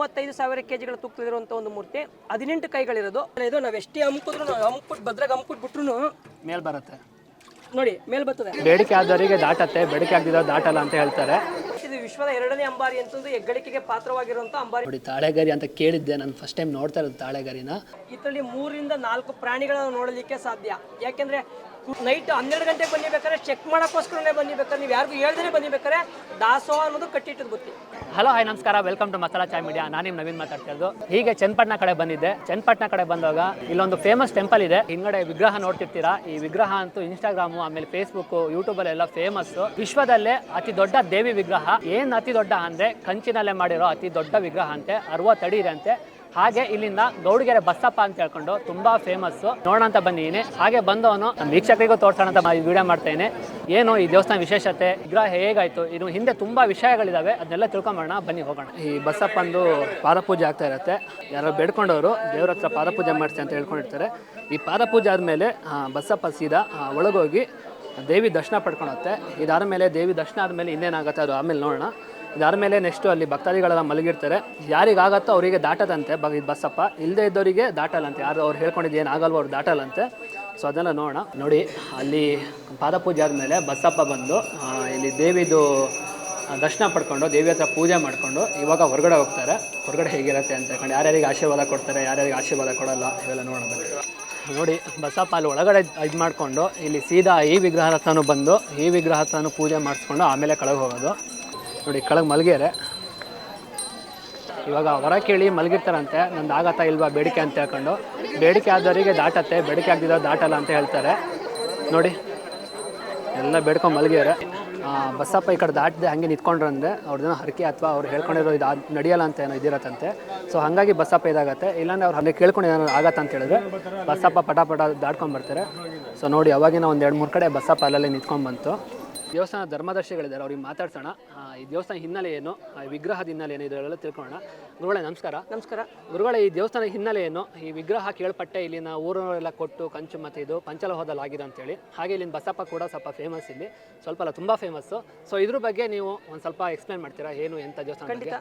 35,000 kg ತೂಕದಲ್ಲಿರುವಂಥ ಒಂದು ಮೂರ್ತಿ, 18 ಕೈಗಳಿರೋದು. ಇದು ನಾವು ಎಷ್ಟೇ ಹಮ್ಮಿದ್ರು ಭದ್ರಾಗ ಹಮ್ಮಿಬಿಟ್ರು ಮೇಲ್ ಬರುತ್ತೆ ನೋಡಿ, ಮೇಲ್ ಬರ್ತದೆ. ಬೇಡಿಕೆ ಆದವರಿಗೆ ದಾಟತ್ತೆ, ಬೇಡಿಕೆ ಆಗದಿರೋ ದಾಟಲ್ಲ ಅಂತ ಹೇಳ್ತಾರೆ. ಇದು ವಿಶ್ವದ 2ನೇ ಅಂಬಾರಿ ಅಂತಂದು ಹೆಗ್ಗಳಿಕೆಗೆ ಪಾತ್ರವಾಗಿರುವಂಥ ಅಂಬಾರಿ. ನೋಡಿ, ತಾಳೆಗರಿ ಅಂತ ಕೇಳಿದ್ದೆ ನಾನು, ಫಸ್ಟ್ ಟೈಮ್ ನೋಡ್ತಾ ಇರೋದು ತಾಳೆಗರಿನ. ಇದರಲ್ಲಿ 3 ರಿಂದ 4 ಪ್ರಾಣಿಗಳನ್ನು ನೋಡಲಿಕ್ಕೆ ಸಾಧ್ಯ. ಯಾಕೆಂದ್ರೆ ನೈಟ್ 12 ಗಂಟೆಗೆ ಬಂದಿಬೇಕಾದ್ರೆ ಚೆಕ್ ಮಾಡೋಕ್ಕೋಸ್ಕರನೇ ಬಂದಿಬೇಕಾದ್ರೆ, ನೀವು ಯಾರಿಗೂ ಹೇಳ್ದೇ ಬಂದಿಬೇಕಾದ್ರೆ ದಾಸೋಹ ಅನ್ನೋದು ಕಟ್ಟಿಟ್ಟದ ಬುತ್ತಿ. ಹಲೋ, ಹಾಯ್, ನಮಸ್ಕಾರ, welcome to Masala Chai media. ನಾನು ನಿಮ್ಮ ನವೀನ್ ಮಾತಾಡ್ತಾ ಇರೋದು. ಹೀಗೆ ಚನ್ನಪಟ್ಟಣ ಕಡೆ ಬಂದಿದ್ದೆ. ಚನ್ನಪಟ್ಟಣ ಕಡೆ ಬಂದಾಗ ಇಲ್ಲೊಂದು ಫೇಮಸ್ ಟೆಂಪಲ್ ಇದೆ. ಹಿಂಗಡೆ ವಿಗ್ರಹ ನೋಡ್ತಿರ್ತೀರಾ. ಈ ವಿಗ್ರಹ ಅಂತೂ ಇನ್ಸ್ಟಾಗ್ರಾಮು, ಆಮೇಲೆ ಫೇಸ್ಬುಕ್, ಯೂಟ್ಯೂಬಲ್ಲೆಲ್ಲ ಫೇಮಸ್. ವಿಶ್ವದಲ್ಲೇ ಅತಿ ದೊಡ್ಡ ದೇವಿ ವಿಗ್ರಹ. ಏನ್ ಅತಿ ದೊಡ್ಡ ಅಂದ್ರೆ ಕಂಚಿನಲ್ಲೇ ಮಾಡಿರೋ ಅತಿ ದೊಡ್ಡ ವಿಗ್ರಹ ಅಂತೆ, 60 ಅಡಿ ಇದೆ ಅಂತೆ. ಹಾಗೆ ಇಲ್ಲಿಂದ ಗೌಡಗೆರೆ ಬಸಪ್ಪ ಅಂತ ಹೇಳ್ಕೊಂಡು ತುಂಬಾ ಫೇಮಸ್. ನೋಡೋಣ ಅಂತ ಬಂದಿದ್ದೀನಿ. ಹಾಗೆ ಬಂದವನು ನಮ್ಮ ವೀಕ್ಷಕರಿಗೂ ತೋರ್ಸೋಣ ಅಂತ ವಿಡಿಯೋ ಮಾಡ್ತೇನೆ. ಏನು ಈ ದೇವಸ್ಥಾನ ವಿಶೇಷತೆ, ವಿಗ್ರಹ ಹೇಗಾಯ್ತು, ಇನ್ನು ಹಿಂದೆ ತುಂಬಾ ವಿಷಯಗಳಿದಾವೆ, ಅದನ್ನೆಲ್ಲ ತಿಳ್ಕೊಂಬೋಣ, ಬನ್ನಿ ಹೋಗೋಣ. ಈ ಬಸಪ್ಪಂದು ಪಾದಪೂಜೆ ಆಗ್ತಾ ಇರುತ್ತೆ. ಯಾರೋ ಬೇಡ್ಕೊಂಡವರು ದೇವ್ರ ಹತ್ರ ಪಾದಪೂಜೆ ಮಾಡಿಸಿ ಅಂತ ಹೇಳ್ಕೊಂಡಿರ್ತಾರೆ. ಈ ಪಾದಪೂಜೆ ಆದಮೇಲೆ ಬಸಪ್ಪ ಸೀದಾ ಒಳಗೋಗಿ ದೇವಿ ದರ್ಶನ ಪಡ್ಕೊಳುತ್ತೆ. ಇದಾದ್ಮೇಲೆ ದೇವಿ ದರ್ಶನ ಆದಮೇಲೆ ಇನ್ನೇನಾಗುತ್ತೆ ಅದು ಆಮೇಲೆ ನೋಡೋಣ. ಇದಾದ್ಮೇಲೆ ನೆಕ್ಸ್ಟು ಅಲ್ಲಿ ಭಕ್ತಾದಿಗಳೆಲ್ಲ ಮಲಗಿರ್ತಾರೆ. ಯಾರಿಗಾಗತ್ತೋ ಅವರಿಗೆ ದಾಟದಂತೆ ಬಸಪ್ಪ, ಇಲ್ಲದೆ ಇದ್ದವರಿಗೆ ದಾಟಲ್ಲಂತೆ. ಯಾರು ಅವ್ರು ಹೇಳ್ಕೊಂಡಿದ್ದು ಏನಾಗಲ್ವೋ ಅವ್ರು ದಾಟಲ್ಲಂತೆ. ಸೊ ಅದೆಲ್ಲ ನೋಡೋಣ. ನೋಡಿ, ಅಲ್ಲಿ ಪಾದಪೂಜೆ ಆದಮೇಲೆ ಬಸಪ್ಪ ಬಂದು ಇಲ್ಲಿ ದೇವಿದು ದರ್ಶನ ಪಡ್ಕೊಂಡು ದೇವಿ ಹತ್ರ ಪೂಜೆ ಮಾಡಿಕೊಂಡು ಇವಾಗ ಹೊರಗಡೆ ಹೋಗ್ತಾರೆ. ಹೊರಗಡೆ ಹೇಗಿರುತ್ತೆ ಅಂತ ಹೇಳ್ಕೊಂಡು ಯಾರ್ಯಾರಿಗೆ ಆಶೀರ್ವಾದ ಕೊಡ್ತಾರೆ, ಯಾರ್ಯಾರಿಗೆ ಆಶೀರ್ವಾದ ಕೊಡಲ್ಲ, ಇವೆಲ್ಲ ನೋಡೋಣ ಬನ್ನಿ. ನೋಡಿ, ಬಸಪ್ಪ ಅಲ್ಲಿ ಒಳಗಡೆ ಇದು ಮಾಡಿಕೊಂಡು ಇಲ್ಲಿ ಸೀದಾ ಈ ವಿಗ್ರಹ ಹತ್ರನೂ ಬಂದು ಈ ವಿಗ್ರಹ ಹತ್ರನೂ ಪೂಜೆ ಮಾಡಿಸ್ಕೊಂಡು ಆಮೇಲೆ ಕೆಳಗೆ ಹೋಗೋದು. ನೋಡಿ, ಕೆಳಗೆ ಮಲಗ್ಯಾರೆ. ಇವಾಗ ಹೊರ ಕೇಳಿ ಮಲಗಿರ್ತಾರಂತೆ, ನಂದು ಆಗತ್ತಾ ಇಲ್ವಾ ಬೇಡಿಕೆ ಅಂತ ಹೇಳ್ಕೊಂಡು. ಬೇಡಿಕೆ ಆದವರಿಗೆ ದಾಟತ್ತೆ, ಬೇಡಿಕೆ ಆಗದಿರೋ ದಾಟಲ್ಲ ಅಂತ ಹೇಳ್ತಾರೆ. ನೋಡಿ, ಎಲ್ಲ ಬೇಡ್ಕೊಂಡು ಮಲಗ್ಯಾರೆ. ಬಸಪ್ಪ ಈ ಕಡೆ ದಾಟದೆ ಹಂಗೆ ನಿಂತ್ಕೊಂಡ್ರಂದ್ರೆ ಅವ್ರದ್ದೇನೋ ಹರಕೆ ಅಥವಾ ಅವ್ರು ಹೇಳ್ಕೊಂಡಿರೋ ಇದು ನಡೆಯಲ್ಲ ಅಂತ ಏನೋ ಇದಿರತ್ತಂತೆ. ಸೊ ಹಾಗಾಗಿ ಬಸಪ್ಪ ಇದಾಗತ್ತೆ. ಇಲ್ಲಾಂದ್ರೆ ಅವ್ರು ಹಾಗೆ ಕೇಳ್ಕೊಂಡು ಏನಾದ್ರು ಆಗತ್ತೆ ಅಂತ ಹೇಳಿದ್ರೆ ಬಸಪ್ಪ ಪಟ ದಾಟ್ಕೊಂಡು ಬರ್ತಾರೆ. ಸೊ ನೋಡಿ, ಅವಾಗಿನ ಒಂದು 2-3 ಕಡೆ ಬಸಪ್ಪ ಅಲ್ಲಲ್ಲಿ ನಿಂತ್ಕೊಂಡು ಬಂತು. ದೇವಸ್ಥಾನ ಧರ್ಮದರ್ಶಿಗಳಿದ್ದಾರೆ, ಅವ್ರಿಗೆ ಮಾತಾಡ್ಸೋಣ. ಈ ದೇವಸ್ಥಾನ ಹಿನ್ನೆಲೆ ಏನು, ವಿಗ್ರಹದ ಹಿನ್ನೆಲೆ ಏನು, ಇದೆಲ್ಲ ತಿಳ್ಕೊಳ್ಳೋಣ. ಗುರುಗಳೇ ನಮಸ್ಕಾರ. ನಮಸ್ಕಾರ ಗುರುಗಳೇ, ಈ ದೇವಸ್ಥಾನದ ಹಿನ್ನೆಲೆ ಏನು? ಈ ವಿಗ್ರಹ ಕೇಳ್ಪಟ್ಟೆ ಇಲ್ಲಿನ ಊರವರೆಲ್ಲ ಕೊಟ್ಟು ಕಂಚು ಮತ್ತು ಇದು ಪಂಚಲೋಹದಲ್ಲಿ ಆಗಿದೆ ಅಂತೇಳಿ. ಹಾಗೆ ಇಲ್ಲಿನ ಬಸಪ್ಪ ಕೂಡ ಸ್ವಲ್ಪ ಫೇಮಸ್, ಇಲ್ಲಿ ಸ್ವಲ್ಪ ಅಲ್ಲ ತುಂಬ ಫೇಮಸ್ಸು. ಸೊ ಇದ್ರ ಬಗ್ಗೆ ನೀವು ಒಂದು ಸ್ವಲ್ಪ ಎಕ್ಸ್ಪ್ಲೇನ್ ಮಾಡ್ತೀರಾ, ಏನು ಎಂಥ ದೇವಸ್ಥಾನ? ಖಂಡಿತ.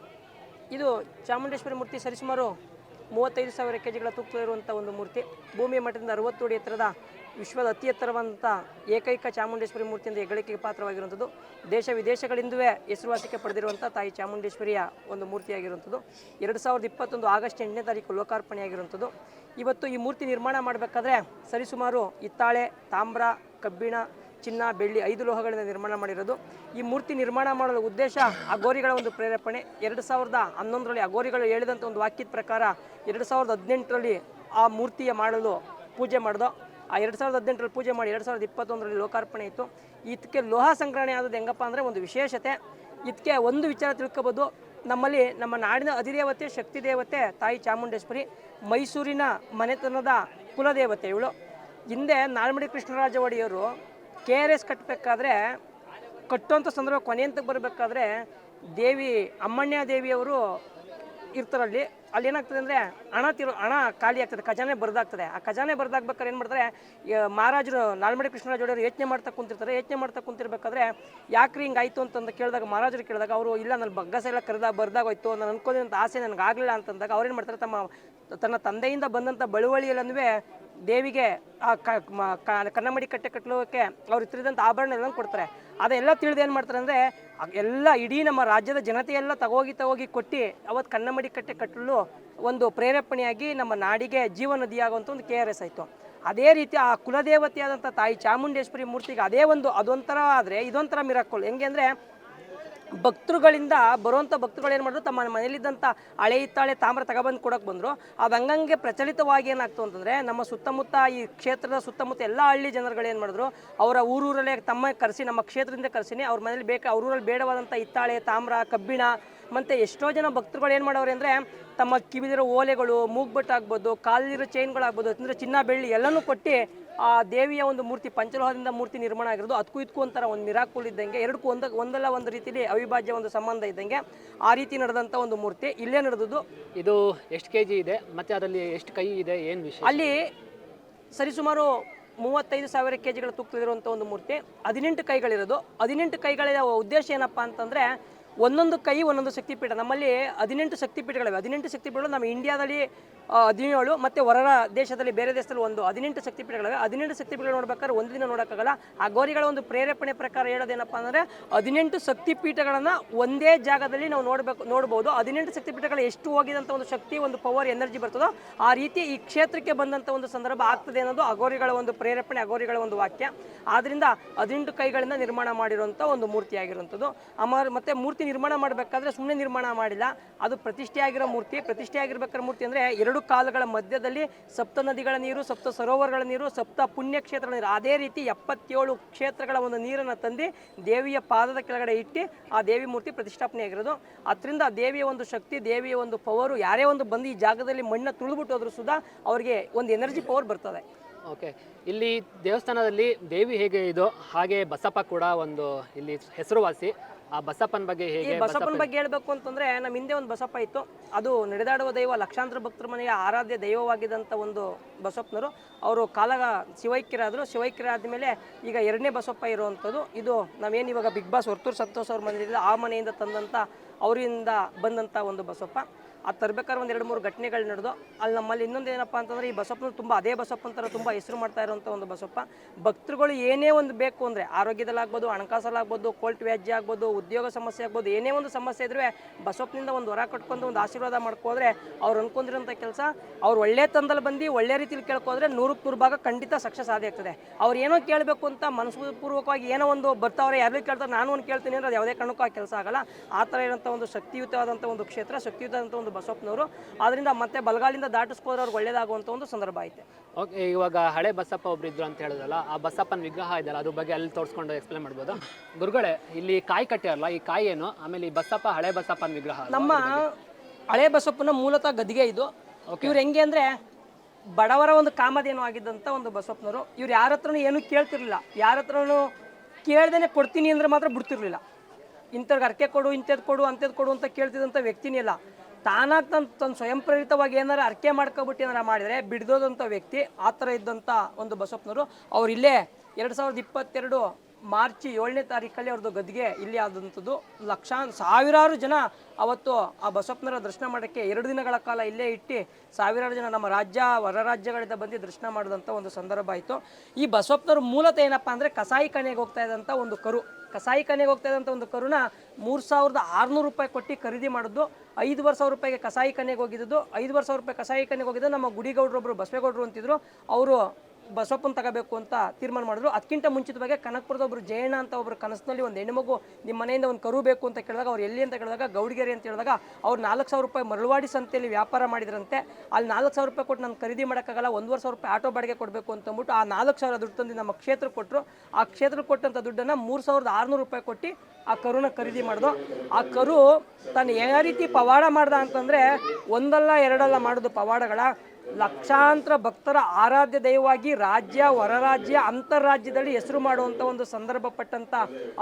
ಇದು ಚಾಮುಂಡೇಶ್ವರಿ ಮೂರ್ತಿ ಸರಿಸುಮಾರು 35,000 kg ತೂಕದಲ್ಲಿರುವಂಥ ಒಂದು ಮೂರ್ತಿ. ಭೂಮಿಯ ಮಟ್ಟದಿಂದ 60 ಅಡಿ ಎತ್ತರದ ವಿಶ್ವದ ಅತಿ ಎತ್ತರವಂಥ ಏಕೈಕ ಚಾಮುಂಡೇಶ್ವರಿ ಮೂರ್ತಿಯಿಂದ ಹೆಗ್ಗಳಿಕೆಗೆ ಪಾತ್ರವಾಗಿರುವಂಥದ್ದು. ದೇಶ ವಿದೇಶಗಳಿಂದಲೇ ಹೆಸರುವಾಸಿಗೆ ಪಡೆದಿರುವಂಥ ತಾಯಿ ಚಾಮುಂಡೇಶ್ವರಿಯ ಒಂದು ಮೂರ್ತಿಯಾಗಿರುವಂಥದ್ದು. 2021 ಆಗಸ್ಟ್ 8ನೇ ತಾರೀಕು ಲೋಕಾರ್ಪಣೆಯಾಗಿರುವಂಥದ್ದು. ಇವತ್ತು ಈ ಮೂರ್ತಿ ನಿರ್ಮಾಣ ಮಾಡಬೇಕಾದ್ರೆ ಸರಿಸುಮಾರು ಹಿತ್ತಾಳೆ, ತಾಮ್ರ, ಕಬ್ಬಿಣ, ಚಿನ್ನ, ಬೆಳ್ಳಿ 5 ಲೋಹಗಳಿಂದ ನಿರ್ಮಾಣ ಮಾಡಿರೋದು. ಈ ಮೂರ್ತಿ ನಿರ್ಮಾಣ ಮಾಡಲು ಉದ್ದೇಶ ಅಘೋರಿಗಳ ಒಂದು ಪ್ರೇರೇಪಣೆ. 2011ರಲ್ಲಿ ಅಘೋರಿಗಳು ಹೇಳಿದಂಥ ಒಂದು ವಾಕ್ಯದ ಪ್ರಕಾರ 2018ರಲ್ಲಿ ಆ ಮೂರ್ತಿಯ ಮಾಡಲು ಪೂಜೆ ಮಾಡ್ದೋ. ಆ 2018ರಲ್ಲಿ ಪೂಜೆ ಮಾಡಿ 2021ರಲ್ಲಿ ಲೋಕಾರ್ಪಣೆ ಇತ್ತು. ಇದಕ್ಕೆ ಲೋಹ ಸಂಗ್ರಹಣೆ ಆದದ್ದು ಹೆಂಗಪ್ಪ ಅಂದರೆ ಒಂದು ವಿಶೇಷತೆ. ಇದಕ್ಕೆ ಒಂದು ವಿಚಾರ ತಿಳ್ಕೊಬೋದು. ನಮ್ಮಲ್ಲಿ ನಮ್ಮ ನಾಡಿನ ಅಧಿದೇವತೆ, ಶಕ್ತಿ ದೇವತೆ ತಾಯಿ ಚಾಮುಂಡೇಶ್ವರಿ, ಮೈಸೂರಿನ ಮನೆತನದ ಕುಲದೇವತೆ ಇವಳು. ಹಿಂದೆ ನಾಲ್ಮಡಿ ಕೃಷ್ಣರಾಜ ಒಡೆಯರು KRS ಕಟ್ಟಬೇಕಾದ್ರೆ ಕಟ್ಟುವಂಥ ಸಂದರ್ಭ ಕೊನೆಯಂತಕ್ಕೆ ಬರಬೇಕಾದ್ರೆ ದೇವಿ ಅಮ್ಮಣ್ಯ ದೇವಿಯವರು ಇರ್ತಾರಲ್ಲಿ. ಅಲ್ಲಿ ಏನಾಗ್ತದೆ ಅಂದರೆ ಹಣ ಖಾಲಿ ಆಗ್ತದೆ, ಖಜಾನೆ ಬರೆದಾಗ್ತದೆ. ಆ ಖಜಾನೆ ಬರೆದಾಗ್ಬೇಕಾದ್ರೆ ಏನು ಮಾಡ್ತಾರೆ, ಮಹಾರಾಜರು ನಾಲ್ಮಡಿ ಕೃಷ್ಣರಾಜ ಒಡೆಯವರು ಯೋಚನೆ ಮಾಡ್ತಾ ಕುಂತಿರ್ಬೇಕಾದ್ರೆ ಯಾಕ್ರಿ ಹಿಂಗಾಯ್ತು ಅಂತಂದು ಕೇಳಿದಾಗ, ಮಹಾರಾಜರು ಕೇಳಿದಾಗ ಅವರು ಇಲ್ಲ, ನನ್ನ ಬಗ್ಗಸ ಎಲ್ಲ ಬರ್ದಾಗೋಯ್ತು, ನಾನು ಅನ್ಕೋದಂಥ ಆಸೆ ನನಗೆ ಆಗಲಿಲ್ಲ ಅಂತಂದಾಗ ಅವ್ರೇನು ಮಾಡ್ತಾರೆ, ತನ್ನ ತಂದೆಯಿಂದ ಬಂದಂಥ ಬಳುವಳಿಯಲ್ಲೂ ದೇವಿಗೆ ಆ ಕನ್ನಮಡಿ ಕಟ್ಟಲಿಕ್ಕೆ ಅವ್ರು ಇತ್ತಿದಂಥ ಆಭರಣ ಎಲ್ಲ ಕೊಡ್ತಾರೆ. ಅದೆಲ್ಲ ತಿಳಿದು ಏನು ಮಾಡ್ತಾರೆ ಅಂದರೆ ಎಲ್ಲ ಇಡೀ ನಮ್ಮ ರಾಜ್ಯದ ಜನತೆಯೆಲ್ಲ ತಗೋಗಿ ಕೊಟ್ಟು ಅವತ್ತು ಕನ್ನಮಡಿ ಕಟ್ಟಲು ಒಂದು ಪ್ರೇರೇಪಣೆಯಾಗಿ ನಮ್ಮ ನಾಡಿಗೆ ಜೀವ ನದಿಯಾಗುವಂಥ ಒಂದು KRS ಆಯಿತು. ಅದೇ ರೀತಿ ಆ ಕುಲದೇವತೆಯಾದಂಥ ತಾಯಿ ಚಾಮುಂಡೇಶ್ವರಿ ಮೂರ್ತಿಗೆ ಅದೊಂಥರ ಆದರೆ ಇದೊಂಥರ ಮಿರಾಕಲ್. ಹೆಂಗೆ ಅಂದರೆ ಭಕ್ತರುಗಳಿಂದ ಬರುವಂಥ ಭಕ್ತರುಗಳು ಏನು ಮಾಡಿದ್ರು, ತಮ್ಮ ಮನೆಯಲ್ಲಿದ್ದಂಥ ಹಳೆ ಹಿತ್ತಾಳೆ ತಾಮ್ರ ತಗೊಬಂದು ಕೊಡೋಕೆ ಬಂದರು. ಅದು ಹಂಗಂಗೆ ಪ್ರಚಲಿತವಾಗಿ ಏನಾಗ್ತು ಅಂತಂದರೆ ನಮ್ಮ ಸುತ್ತಮುತ್ತ ಈ ಕ್ಷೇತ್ರದ ಸುತ್ತಮುತ್ತ ಎಲ್ಲ ಹಳ್ಳಿ ಜನಗಳು ಏನು ಮಾಡಿದ್ರು, ಅವರ ಊರೂರಲ್ಲೇ ನಮ್ಮ ಕ್ಷೇತ್ರದಿಂದ ಕರೆಸಿನಿ ಅವ್ರ ಮನೇಲಿ ಅವ್ರೂರಲ್ಲಿ ಬೇಡವಾದಂಥ ಹಿತ್ತಾಳೆ, ತಾಮ್ರ, ಕಬ್ಬಿಣ ಮತ್ತು ಎಷ್ಟೋ ಜನ ಭಕ್ತರುಗಳು ಏನು ಮಾಡೋರು ಅಂದರೆ ತಮ್ಮ ಕಿವಿದಿರೋ ಓಲೆಗಳು, ಮೂಗ್ಬಟ್ಟು ಆಗ್ಬೋದು, ಕಾಲಿರೋ ಚೈನ್ಗಳಾಗ್ಬೋದು, ಅಂದರೆ ಚಿನ್ನ, ಬೆಳ್ಳಿ ಎಲ್ಲನೂ ಕೊಟ್ಟು ಆ ದೇವಿಯ ಒಂದು ಮೂರ್ತಿ ಪಂಚಲೋಹದಿಂದ ಮೂರ್ತಿ ನಿರ್ಮಾಣ ಆಗಿರೋದು. ಅದಕ್ಕೂ ಇದಕ್ಕೂ ಒಂಥರ ಒಂದು ಮಿರಾಕಲ್ ಇದ್ದಂಗೆ, ಎರಡಕ್ಕೂ ಒಂದಲ್ಲ ಒಂದು ರೀತಿಯಲ್ಲಿ ಅವಿಭಾಜ್ಯ ಒಂದು ಸಂಬಂಧ ಇದ್ದಂಗೆ ಆ ರೀತಿ ನಡೆದಂಥ ಒಂದು ಮೂರ್ತಿ ಇಲ್ಲೇ ನಡೆದದ್ದು. ಇದು ಎಷ್ಟು kg ಇದೆ ಮತ್ತು ಅದರಲ್ಲಿ ಎಷ್ಟು ಕೈ ಇದೆ, ಏನು ವಿಷಯ? ಅಲ್ಲಿ ಸರಿಸುಮಾರು 35,000 kg ತೂಕದಲ್ಲಿರುವಂಥ ಒಂದು ಮೂರ್ತಿ, 18 ಕೈಗಳಿರೋದು. 18 ಕೈಗಳ ಉದ್ದೇಶ ಏನಪ್ಪ ಅಂತಂದರೆ ಒಂದೊಂದು ಕೈ ಒಂದೊಂದು ಶಕ್ತಿಪೀಠ. ನಮ್ಮಲ್ಲಿ 18 ಶಕ್ತಿಪೀಠಗಳಿವೆ. 18 ಶಕ್ತಿಪೀಠಗಳು ನಮ್ಮ ಇಂಡಿಯಾದಲ್ಲಿ 17 ಮತ್ತು ಹೊರ ದೇಶದಲ್ಲಿ ಬೇರೆ ದೇಶದಲ್ಲಿ 18 ಶಕ್ತಿಪೀಠಗಳಿವೆ. 18 ಶಕ್ತಿಪೀಠಗಳು ನೋಡ್ಬೇಕಾದ್ರೆ ಒಂದು ದಿನ ನೋಡೋಕ್ಕಾಗಲ್ಲ. ಆ ಗೋರಿಗಳ ಒಂದು ಪ್ರೇರೇಪಣೆ ಪ್ರಕಾರ ಹೇಳೋದೇನಪ್ಪ ಅಂದರೆ 18 ಶಕ್ತಿಪೀಠಗಳನ್ನು ಒಂದೇ ಜಾಗದಲ್ಲಿ ನಾವು ನೋಡ್ಬೋದು. 18 ಶಕ್ತಿಪೀಠಗಳು ಎಷ್ಟು ಹೋಗಿದಂಥ ಒಂದು ಶಕ್ತಿ, ಒಂದು ಪವರ್, ಎನರ್ಜಿ ಬರ್ತದೋ ಆ ರೀತಿ ಈ ಕ್ಷೇತ್ರಕ್ಕೆ ಬಂದಂಥ ಒಂದು ಸಂದರ್ಭ ಆಗ್ತದೆ ಅನ್ನೋದು ಅಘೋರಿಗಳ ಒಂದು ಪ್ರೇರೇಪಣೆ, ಅಘೋರಿಗಳ ಒಂದು ವಾಕ್ಯ. ಆದ್ದರಿಂದ 18 ಕೈಗಳಿಂದ ನಿರ್ಮಾಣ ಮಾಡಿರುವಂಥ ಒಂದು ಮೂರ್ತಿಯಾಗಿರುವಂಥದ್ದು. ಮತ್ತು ಮೂರ್ತಿ ನಿರ್ಮಾಣ ಮಾಡಬೇಕಾದ್ರೆ ಸುಮ್ಮನೆ ನಿರ್ಮಾಣ ಮಾಡಿಲ್ಲ, ಅದು ಪ್ರತಿಷ್ಠೆಯಾಗಿರೋ ಮೂರ್ತಿ. ಪ್ರತಿಷ್ಠೆಯಾಗಿರ್ಬೇಕಾದ್ರೆ ಮೂರ್ತಿ ಅಂದರೆ 2 ಕಾಲುಗಳ ಮಧ್ಯದಲ್ಲಿ ಸಪ್ತ ನದಿಗಳ ನೀರು, ಸಪ್ತ ಸರೋವರಗಳ ನೀರು, ಸಪ್ತ ಪುಣ್ಯಕ್ಷೇತ್ರಗಳ ನೀರು, ಅದೇ ರೀತಿ 77 ಕ್ಷೇತ್ರಗಳ ಒಂದು ನೀರನ್ನು ತಂದು ದೇವಿಯ ಪಾದದ ಕೆಳಗಡೆ ಇಟ್ಟು ಆ ದೇವಿ ಮೂರ್ತಿ ಪ್ರತಿಷ್ಠಾಪನೆಯಾಗಿರೋದು. ಅದರಿಂದ ದೇವಿಯ ಒಂದು ಶಕ್ತಿ, ದೇವಿಯ ಒಂದು ಪವರು, ಯಾರೇ ಒಂದು ಬಂದು ಈ ಜಾಗದಲ್ಲಿ ಮಣ್ಣು ತುಳಿದ್ಬಿಟ್ಟು ಹೋದ್ರೂ ಸುಧಾ ಅವರಿಗೆ ಒಂದು ಎನರ್ಜಿ ಪವರ್ ಬರ್ತದೆ. ಓಕೆ, ಇಲ್ಲಿ ದೇವಸ್ಥಾನದಲ್ಲಿ ದೇವಿ ಹೇಗೆ ಇದೋ ಹಾಗೆ ಬಸಪ್ಪ ಕೂಡ ಒಂದು ಇಲ್ಲಿ ಹೆಸರುವಾಸಿ. ಆ ಬಸಪ್ಪನ ಬಗ್ಗೆ ಹೇಗೆ? ಬಸಪ್ಪನ ಬಗ್ಗೆ ಹೇಳಬೇಕು ಅಂತಂದ್ರೆ ನಮ್ಮ ಹಿಂದೆ ಒಂದು ಬಸಪ್ಪ ಇತ್ತು. ಅದು ನಡೆದಾಡುವ ದೈವ, ಲಕ್ಷಾಂತರ ಭಕ್ತರ ಮನೆಯ ಆರಾಧ್ಯ ದೈವವಾಗಿದ್ದಂಥ ಒಂದು ಬಸಪ್ಪನವರು. ಅವರು ಕಾಲಾಗ ಶಿವೈಕ್ಯರಾದರು. ಶಿವೈಕ್ಯರಾದ ಈಗ 2ನೇ ಬಸಪ್ಪ ಇರುವಂಥದ್ದು. ಇದು ನಾವೇನು ಇವಾಗ ಬಿಗ್ ಬಾಸ್ ವರ್ತೂರು ಸಂತೋಷ್ ಅವ್ರ ಮನೆಯಿಂದ ಆ ಮನೆಯಿಂದ ತಂದಂಥ, ಅವರಿಂದ ಬಂದಂಥ ಒಂದು ಬಸಪ್ಪ. ಅದು ತರಬೇಕಾದ್ರೆ ಒಂದು 2-3 ಘಟನೆಗಳು ನಡೆದು ಅಲ್ಲಿ ನಮ್ಮಲ್ಲಿ ಇನ್ನೊಂದು ಏನಪ್ಪ ಅಂತಂದರೆ ಈ ಬಸಪ್ಪನ ತುಂಬ ಅದೇ ಬಸಪ್ಪ ಅಂತಾರೆ ತುಂಬ ಹೆಸರು ಮಾಡ್ತಾ ಇರೋಂಥ ಒಂದು ಬಸಪ್ಪ. ಭಕ್ತರುಗಳು ಏನೇ ಒಂದು ಬೇಕು ಅಂದರೆ ಆರೋಗ್ಯದಲ್ಲಾಗ್ಬೋದು, ಹಣಕಾಸಲ್ಲಾಗ್ಬೋದು, ಕೋರ್ಟ್ ವ್ಯಾಜ್ಯ ಆಗ್ಬೋದು, ಉದ್ಯೋಗ ಸಮಸ್ಯೆ ಆಗ್ಬೋದು, ಏನೇ ಒಂದು ಸಮಸ್ಯೆ ಇದ್ರೂ ಬಸಪ್ಪನಿಂದ ಒಂದು ಹೊರ ಕಟ್ಕೊಂಡು ಒಂದು ಆಶೀರ್ವಾದ ಮಾಡ್ಕೋದ್ರೆ ಅವ್ರು ಅನ್ಕೊಂಡಿರೋಂಥ ಕೆಲಸ ಅವ್ರು ಒಳ್ಳೆ ತಂದಲ್ಲಿ ಬಂದು ಒಳ್ಳೆ ರೀತಿಲಿ ಕೇಳ್ಕೋದ್ರೆ 100ಕ್ಕೆ 100 ಭಾಗ ಖಂಡಿತ ಸಕ್ಸಸ್ ಆದೇ ಆಗ್ತದೆ. ಅವ್ರು ಏನೋ ಕೇಳಬೇಕು ಅಂತ ಮನಸ್ಪೂರ್ವಕವಾಗಿ ಏನೋ ಒಂದು ಬರ್ತಾವ್ರೆ, ಯಾರು ಕೇಳ್ತಾರೆ ನಾನು ಒಂದು ಕೇಳ್ತೀನಿ ಅಂದರೆ ಅದು ಯಾವುದೇ ಕಾರಣಕ್ಕೂ ಆ ಕೆಲಸ ಆಗಲ್ಲ. ಆ ಥರ ಇರೋಂಥ ಒಂದು ಶಕ್ತಿಯುತವಾದಂಥ ಒಂದು ಕ್ಷೇತ್ರ, ಶಕ್ತಿಯುತವಾದಂಥ ಒಂದು ಬಸಪ್ಪನವರು. ಆದ್ದರಿಂದ ಮತ್ತೆ ಬಲಗಾಲಿಂದ ದಾಟಿಸ್ಕೋದ್ರೆ ಅವ್ರಿಗೆ ಒಳ್ಳೇದಾಗುವಂಥ ಒಂದು ಸಂದರ್ಭ ಐತೆ. ಓಕೆ, ಇವಾಗ ಹಳೆ ಬಸಪ್ಪ ಒಬ್ರು ಇದ್ರು ಅಂತ ಹೇಳಿದ್ರಲ್ಲ, ಆ ಬಸಪ್ಪನ ವಿಗ್ರಹ ಇದೆಯಲ್ಲ ಅದ್ರ ಬಗ್ಗೆ ಅಲ್ಲಿ ತೋರಿಸ್ಕೊಂಡು ಎಕ್ಸ್ಪ್ಲೇನ್ ಮಾಡ್ಬೋದು? ಗುರುಗಳೇ, ಇಲ್ಲಿ ಕಾಯಿ ಕಟ್ಟಿರಲ್ಲ, ಈ ಕಾಯಿ ಏನು? ಆಮೇಲೆ ಈ ಬಸಪ್ಪ, ಹಳೆ ಬಸಪ್ಪನ ವಿಗ್ರಹ ನಮ್ಮ ಹಳೆ ಬಸಪ್ಪನ ಮೂಲತಃ ಗದ್ಗೆ ಇದು. ಇವ್ರು ಹೆಂಗೆ ಅಂದರೆ ಬಡವರ ಒಂದು ಕಾಮಧೇನು ಆಗಿದ್ದಂಥ ಒಂದು ಬಸಪ್ಪನವರು. ಇವ್ರು ಯಾರ ಹತ್ರನೂ ಏನೂ ಕೇಳ್ತಿರ್ಲಿಲ್ಲ, ಯಾರ ಹತ್ರನೂ ಕೇಳ್ದೇನೆ ಕೊಡ್ತೀನಿ ಅಂದರೆ ಮಾತ್ರ ಬಿಡ್ತಿರ್ಲಿಲ್ಲ. ಇಂಥವ್ರಿಗೆ ಅರ್ಕೆ ಕೊಡು, ಇಂಥದ್ದು ಕೊಡು, ಅಂಥದ್ದು ಕೊಡು ಅಂತ ಕೇಳ್ತಿದ್ದಂಥ ವ್ಯಕ್ತಿನೇ ಇಲ್ಲ. ತಾನಾಗಿ ತನ್ನ ಸ್ವಯಂ ಪ್ರೇರಿತವಾಗಿ ಏನಾರು ಅರ್ಕೆ ಮಾಡ್ಕೊಬಿಟ್ಟು ಏನಾರು ಮಾಡಿದರೆ ಬಿಡ್ದೋದಂಥ ವ್ಯಕ್ತಿ. ಆ ಥರ ಇದ್ದಂಥ ಒಂದು ಬಸಪ್ಪನವರು. ಅವ್ರು ಇಲ್ಲೇ 2022 ಮಾರ್ಚ್ 7ನೇ ತಾರೀಕಲ್ಲಿ ಅವ್ರದ್ದು ಗದ್ಗೆ ಇಲ್ಲಿ ಆದಂಥದ್ದು. ಸಾವಿರಾರು ಜನ ಅವತ್ತು ಆ ಬಸಪ್ಪನವರ ದರ್ಶನ ಮಾಡೋಕ್ಕೆ 2 ದಿನಗಳ ಕಾಲ ಇಲ್ಲೇ ಇಟ್ಟು ಸಾವಿರಾರು ಜನ ನಮ್ಮ ರಾಜ್ಯ ಹೊರ ರಾಜ್ಯಗಳಿಂದ ಬಂದು ದರ್ಶನ ಮಾಡಿದಂಥ ಒಂದು ಸಂದರ್ಭ ಆಯಿತು. ಈ ಬಸಪ್ಪನವ್ರ ಮೂಲತಃ ಏನಪ್ಪ ಅಂದರೆ ಕಸಾಯಿಖಾನೆಗೆ ಹೋಗ್ತಾ ಇದ್ದಂಥ ಒಂದು ಕರು. ಕಸಾಯಿಖಾನೆಗೆ ಹೋಗ್ತಾ ಇದ್ದಂಥ ಒಂದು ಕರುನ 3600 ರೂಪಾಯಿ ಕೊಟ್ಟು ಖರೀದಿ ಮಾಡಿದ್ದು. 5,000 ರೂಪಾಯಿಗೆ ಕಸಾಯಿಖಾನೆಗೆ ಹೋಗಿದ್ದು. 5,000 ರೂಪಾಯಿ ಕಸಾಯಿಖಾನೆಗೆ ಹೋಗಿದ್ದು. ನಮ್ಮ ಗುಡಿಗೌಡರೊಬ್ಬರು, ಬಸವೇಗೌಡರು ಅಂತಿದ್ರು, ಅವರು ಬಸಪ್ಪನ ತಗೋಬೇಕು ಅಂತ ತೀರ್ಮಾನ ಮಾಡಿದ್ರು. ಅದಕ್ಕಿಂತ ಮುಂಚಿತವಾಗಿ ಕನಕಪುರದ ಒಬ್ಬರು ಜಯಣ್ಣ ಅಂತ ಒಬ್ಬರು ಕನಸಿನಲ್ಲಿ ಒಂದು ಹೆಣ್ಣುಮಗು ನಿಮ್ಮ ಮನೆಯಿಂದ ಒಂದು ಕರು ಬೇಕು ಅಂತ ಕೇಳಿದಾಗ ಅವ್ರು ಎಲ್ಲಿ ಅಂತ ಕೇಳಿದಾಗ ಗೌಡಿಗೆರೆ ಅಂತ ಹೇಳಿದಾಗ ಅವ್ರು 4,000 ರೂಪಾಯಿ ಮರಳುವಾಡಿ ಸಂತೆಯಲ್ಲಿ ವ್ಯಾಪಾರ ಮಾಡಿದ್ರಂತೆ. ಅಲ್ಲಿ 4,000 ರೂಪಾಯಿ ಕೊಟ್ಟು ನಾನು ಖರೀದಿ ಮಾಡೋಕ್ಕಾಗಲ್ಲ, 1,500 ರೂಪಾಯಿ ಆಟೋ ಬಾಡಿಗೆ ಕೊಡಬೇಕು ಅಂತ ಅಂದ್ಬಿಟ್ಟು ಆ 4,000 ದುಡ್ಡು ತಂದು ನಮ್ಮ ಕ್ಷೇತ್ರಕ್ಕೆ ಕೊಟ್ಟರು. ಆ ಕ್ಷೇತ್ರಕ್ಕೆ ಕೊಟ್ಟಂಥ ದುಡ್ಡನ್ನು 3,600 ರೂಪಾಯಿ ಕೊಟ್ಟು ಆ ಕರುನ ಖರೀದಿ ಮಾಡಿದ್ರು. ಆ ಕರು ತಾನು ಯಾವ ರೀತಿ ಪವಾಡ ಮಾಡ್ದ ಅಂತಂದರೆ ಒಂದಲ್ಲ ಎರಡಲ್ಲ ಮಾಡೋದು ಪವಾಡಗಳ. ಲಕ್ಷಾಂತರ ಭಕ್ತರ ಆರಾಧ್ಯ ದೈವವಾಗಿ ರಾಜ್ಯ, ಹೊರ ರಾಜ್ಯ, ಅಂತರ್ರಾಜ್ಯದಲ್ಲಿ ಹೆಸರು ಮಾಡುವಂಥ ಒಂದು ಸಂದರ್ಭ ಪಟ್ಟಂಥ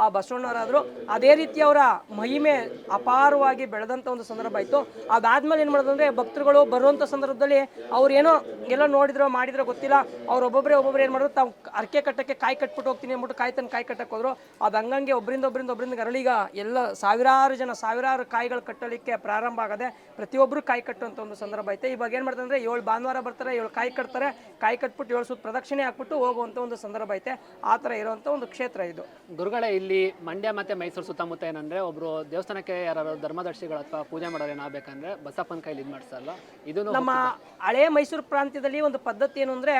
ಆ ಬಸವಣ್ಣವರಾದರು. ಅದೇ ರೀತಿ ಅವರ ಮಹಿಮೆ ಅಪಾರವಾಗಿ ಬೆಳೆದಂಥ ಒಂದು ಸಂದರ್ಭ ಆಯಿತು. ಅದಾದ್ಮೇಲೆ ಏನು ಮಾಡೋದು ಅಂದರೆ ಭಕ್ತರುಗಳು ಬರುವಂಥ ಸಂದರ್ಭದಲ್ಲಿ ಅವ್ರು ಏನೋ ಎಲ್ಲ ನೋಡಿದ್ರೋ ಮಾಡಿದ್ರೋ ಗೊತ್ತಿಲ್ಲ, ಅವ್ರು ಒಬ್ಬೊಬ್ಬರೇ ಏನು ಮಾಡೋದು, ತಾವು ಅರ್ಕೆ ಕಟ್ಟಕ್ಕೆ ಕಾಯಿ ಕಟ್ಬಿಟ್ಟು ಹೋಗ್ತೀನಿ ಅಂದ್ಬಿಟ್ಟು ಕಾಯಿ ಕಟ್ಟಕ್ಕೆ ಹೋದ್ರು. ಅದು ಹಂಗಂಗೆ ಒಬ್ಬರಿಂದ ಗರಳಿಗ ಎಲ್ಲ ಸಾವಿರಾರು ಕಾಯಿಗಳು ಕಟ್ಟಲಿಕ್ಕೆ ಪ್ರಾರಂಭ ಆಗದೆ ಪ್ರತಿಯೊಬ್ಬರು ಕಾಯಿ ಕಟ್ಟುವಂಥ ಒಂದು ಸಂದರ್ಭ ಐತೆ. ಇವಾಗ ಏನು ಮಾಡ್ತಾರೆ ಅಂದರೆ 7 ಭಾನುವಾರ ಬರ್ತಾರೆ, 7 ಕಾಯಿ ಕಟ್ತಾರೆ, ಕಾಯಿ ಕಟ್ಬಿಟ್ಟು 7 ಸುತ್ತ ಪ್ರದಕ್ಷಿಣೆ ಹಾಕ್ಬಿಟ್ಟು ಹೋಗುವಂಥ ಒಂದು ಸಂದರ್ಭ ಐತೆ. ಆ ಥರ ಇರುವಂಥ ಒಂದು ಕ್ಷೇತ್ರ ಇದು. ಗುರುಗಳೇ, ಇಲ್ಲಿ ಮಂಡ್ಯ ಮತ್ತು ಮೈಸೂರು ಸುತ್ತಮುತ್ತ ಏನಂದರೆ ಒಬ್ಬರು ದೇವಸ್ಥಾನಕ್ಕೆ ಯಾರು ಧರ್ಮದರ್ಶಿಗಳು ಅಥವಾ ಪೂಜೆ ಮಾಡೋರು ಏನಾಗಬೇಕಂದ್ರೆ ಬಸಪ್ಪನ ಕೈಲಿ ಇದು ಮಾಡಿಸಲ್ಲ. ಇದು ನಮ್ಮ ಹಳೆ ಮೈಸೂರು ಪ್ರಾಂತ್ಯದಲ್ಲಿ ಒಂದು ಪದ್ಧತಿ ಏನು ಅಂದರೆ